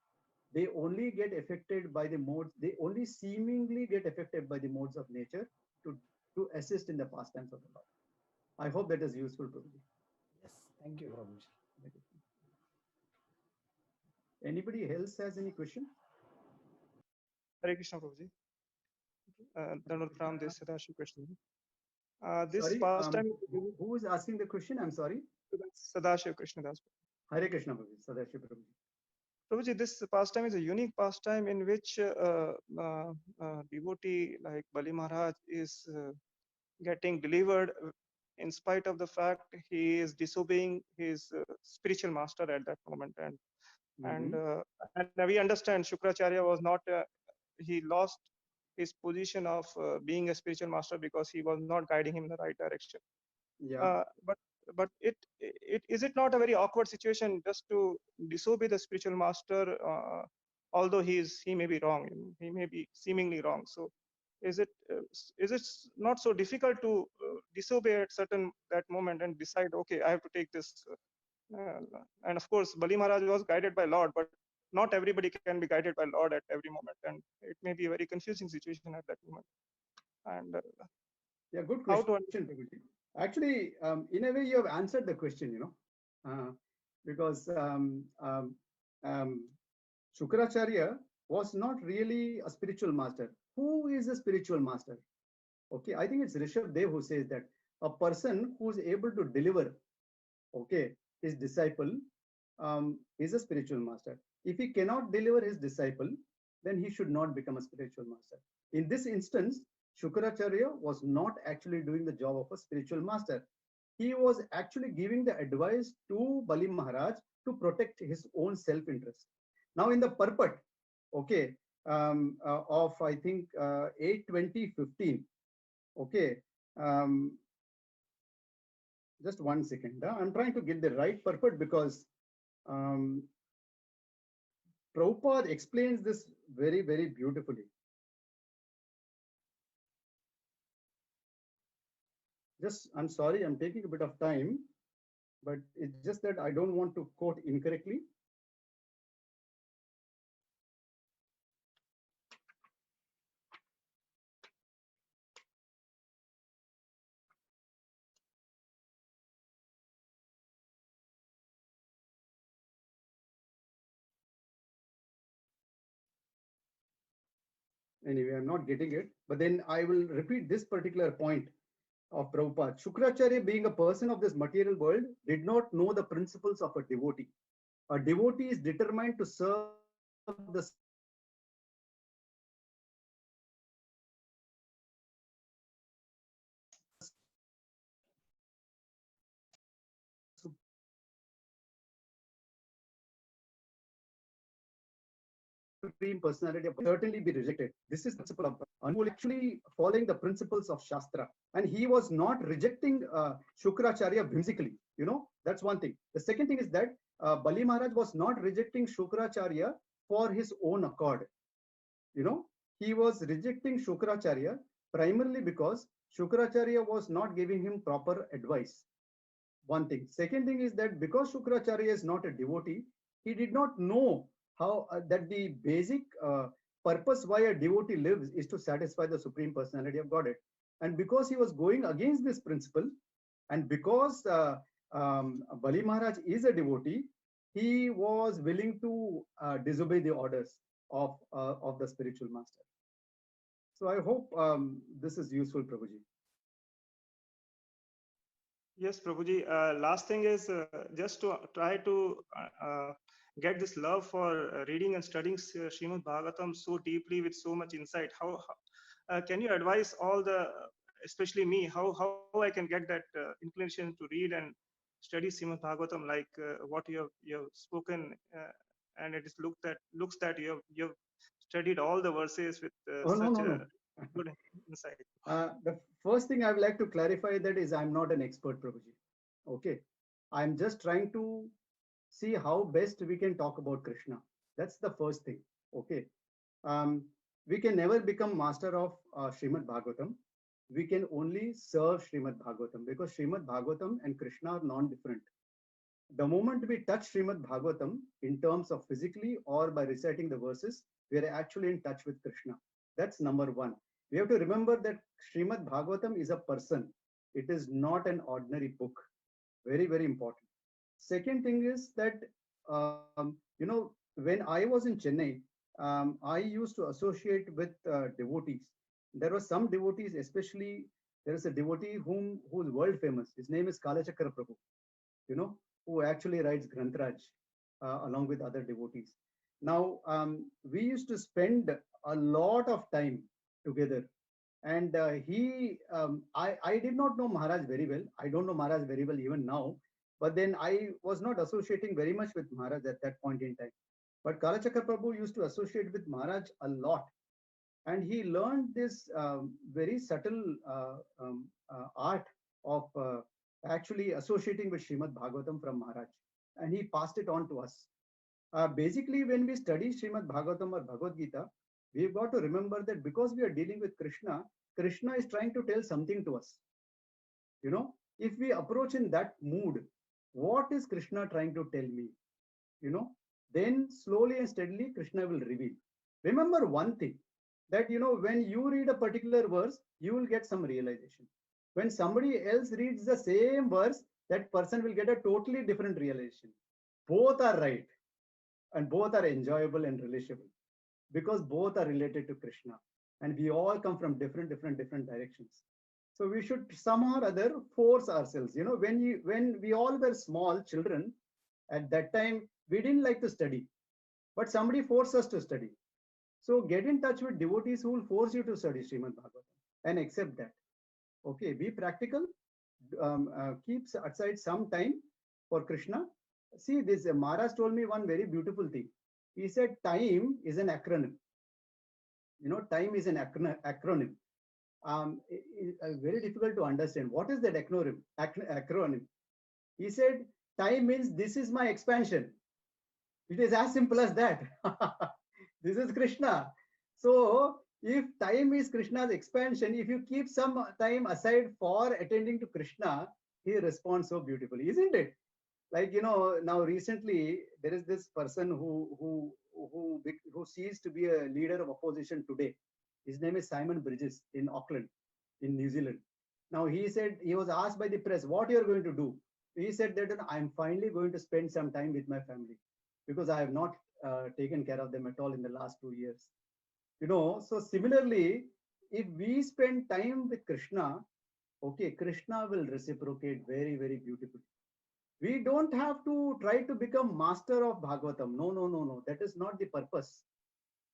They only get affected by the modes, they only seemingly get affected by the modes of nature to assist in the pastimes of the Lord. I hope that is useful to you. Yes, thank you, Prabhuji. Anybody else has any question? Hare Krishna, Prabhuji. Dhanur Pram Des Sadashiv Krishna. This Sorry, pastime. who is asking the question? I'm sorry. Sadashiv Krishna Das. Hare Krishna, Prabhuji. Sadashiv Prabhuji. Prabhuji, this pastime is a unique pastime in which devotee like Bali Maharaj is getting delivered in spite of the fact he is disobeying his spiritual master at that moment, and we understand Shukracharya was not he lost his position of being a spiritual master because he was not guiding him in the right direction. Yeah. But it is it not a very awkward situation just to disobey the spiritual master, although he may be wrong, he may be seemingly wrong. So is it not so difficult to disobey at that moment and decide, okay, I have to take this? And of course, Bali Maharaj was guided by Lord, but not everybody can be guided by Lord at every moment, and it may be a very confusing situation at that moment. And yeah, good question. Actually, in a way, you have answered the question, because Shukracharya was not really a spiritual master. Who is a spiritual master? Okay, I think it's Rishabh Dev who says that a person who is able to deliver, okay, his disciple is a spiritual master. If he cannot deliver his disciple, then he should not become a spiritual master. In this instance, Shukracharya was not actually doing the job of a spiritual master. He was actually giving the advice to Bali Maharaj to protect his own self-interest. Now, in the purport, okay, of I think 8/20/15, okay, just 1 second. I'm trying to get the right purport because Prabhupada explains this very, very beautifully. I'm sorry, I'm taking a bit of time, but it's just that I don't want to quote incorrectly. Anyway, I'm not getting it, but then I will repeat this particular point of Prabhupada. Shukracharya, being a person of this material world, did not know the principles of a devotee. A devotee is determined to serve the Supreme Personality of certainly be rejected. This is the principle of Anu actually following the principles of Shastra, and he was not rejecting Shukracharya whimsically. That's one thing. The second thing is that Bali Maharaj was not rejecting Shukracharya for his own accord. He was rejecting Shukracharya primarily because Shukracharya was not giving him proper advice. One thing. Second thing is that because Shukracharya is not a devotee, he did not know how that the basic purpose why a devotee lives is to satisfy the Supreme Personality of Godhead. And because he was going against this principle, and because Bali Maharaj is a devotee, he was willing to disobey the orders of the spiritual master. So I hope this is useful, Prabhuji. Yes, Prabhuji. Last thing is just to try to get this love for reading and studying Srimad Bhagavatam so deeply with so much insight. How can you advise all the especially me, how I can get that inclination to read and study Srimad Bhagavatam like what you have spoken, and it is looks that you have studied all the verses with Oh, no, such no, a no. good insight. The first thing I would like to clarify that is I'm not an expert, Prabhuji. Okay. I'm just trying to see how best we can talk about Krishna. That's the first thing. Okay. We can never become master of Srimad Bhagavatam. We can only serve Srimad Bhagavatam because Srimad Bhagavatam and Krishna are non-different. The moment we touch Srimad Bhagavatam in terms of physically or by reciting the verses, we are actually in touch with Krishna. That's number one. We have to remember that Srimad Bhagavatam is a person. It is not an ordinary book. Very, very important. Second thing is that, when I was in Chennai, I used to associate with devotees. There were some devotees, especially there is a devotee who is world famous. His name is Kalachakra Prabhu, who actually writes Grantraj along with other devotees. Now, we used to spend a lot of time together. And I did not know Maharaj very well. I don't know Maharaj very well even now. But then I was not associating very much with Maharaj at that point in time. But Kalachakra Prabhu used to associate with Maharaj a lot. And he learned this very subtle art of actually associating with Srimad Bhagavatam from Maharaj. And he passed it on to us. Basically, when we study Srimad Bhagavatam or Bhagavad Gita, we've got to remember that because we are dealing with Krishna, Krishna is trying to tell something to us. If we approach in that mood, what is Krishna trying to tell me? Then slowly and steadily Krishna will reveal. Remember one thing, that when you read a particular verse, you will get some realization. When somebody else reads the same verse, that person will get a totally different realization. Both are right and both are enjoyable and relishable because both are related to Krishna, and we all come from different directions. So we should somehow or other force ourselves. When we all were small children, at that time we didn't like to study, but somebody forced us to study. So get in touch with devotees who will force you to study Srimad Bhagavatam and accept that. Okay, be practical. Keep aside some time for Krishna. See, this Maharaj told me one very beautiful thing. He said time is an acronym. Time is an acronym. Very difficult to understand. What is that acronym? He said time means this is my expansion. It is as simple as that. This is Krishna. So if time is Krishna's expansion, if you keep some time aside for attending to Krishna, he responds so beautifully, isn't it? Like, now recently there is this person who ceased to be a leader of opposition today. His name is Simon Bridges in Auckland, in New Zealand. Now he said, he was asked by the press, what you're going to do? He said that I'm finally going to spend some time with my family because I have not taken care of them at all in the last 2 years. So similarly, if we spend time with Krishna, okay, Krishna will reciprocate very, very beautifully. We don't have to try to become master of Bhagavatam. No. That is not the purpose.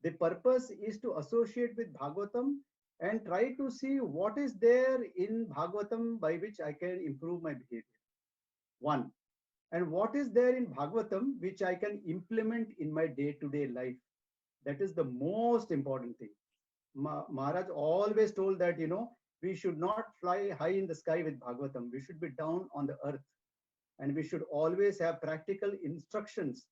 The purpose is to associate with Bhagavatam and try to see what is there in Bhagavatam by which I can improve my behavior. One. And what is there in Bhagavatam which I can implement in my day-to-day life. That is the most important thing. Maharaj always told that, we should not fly high in the sky with Bhagavatam. We should be down on the earth. And we should always have practical instructions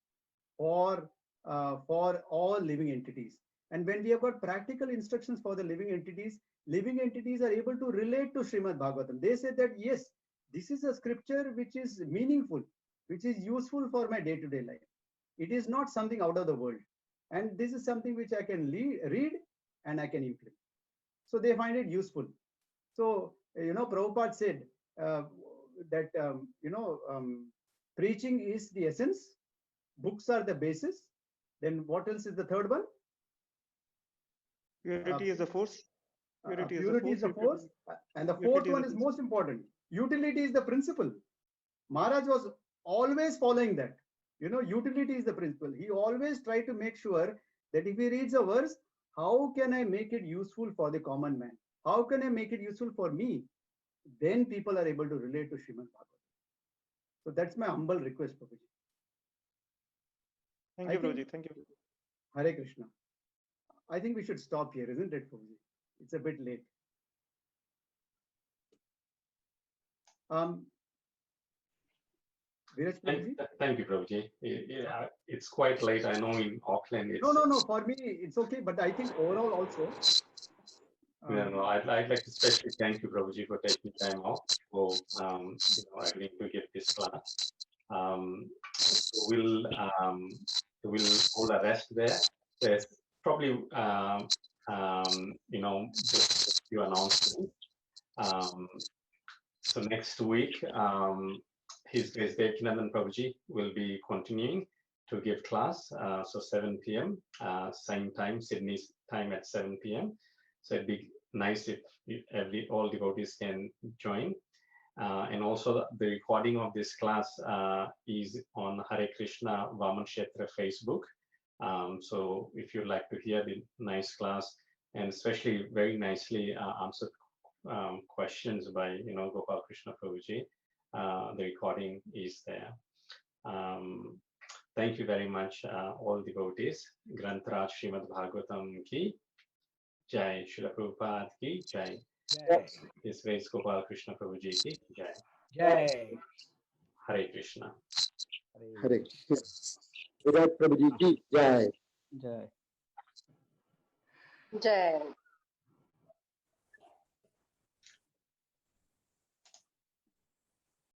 for all living entities. And when we have got practical instructions for the living entities are able to relate to Srimad Bhagavatam. They say that, yes, this is a scripture which is meaningful, which is useful for my day-to-day life. It is not something out of the world. And this is something which I can read and I can implement. So they find it useful. So, Prabhupada said that, preaching is the essence, books are the basis. Then what else is the third one? Purity is the force. Purity is the force. And the fourth one is most important. Utility is the principle. Maharaj was always following that. Utility is the principle. He always tried to make sure that if he reads a verse, how can I make it useful for the common man? how can I make it useful for me? Then people are able to relate to Srimad Bhagavatam. So that's my humble request, Prabhuji. Thank I you, think- Prabhuji. Thank you. Hare Krishna. I think we should stop here, isn't it, Prabhuji? It's a bit late. Viraj Prabhuji? Thank you, Prabhuji. It's quite late. I know in Auckland it's. No. For me, it's okay. But I think overall also. No, I'd like to especially thank you, Prabhuji, for taking time off for agreeing to give this class. We'll hold a rest there. There's probably just a few announcements. So next week, His Grace Devkinandan Prabhuji will be continuing to give class. So 7 p.m. Same time, Sydney time at 7 p.m. So it'd be nice if all devotees can join. And also the recording of this class is on Hare Krishna Vaman Kshetra Facebook. So if you'd like to hear the nice class and especially very nicely answered questions by Gopal Krishna Prabhuji, the recording is there. Thank you very much, all devotees. Grantaraj Srimad Bhagavatam ki Jai, Srila Prabhupada ki Jai. His Grace Gopal Krishna Prabhuji ki Jai. Jai. Hare Krishna. Hare Krishna. Virat Prabhuji ki jai. Jai. Jai.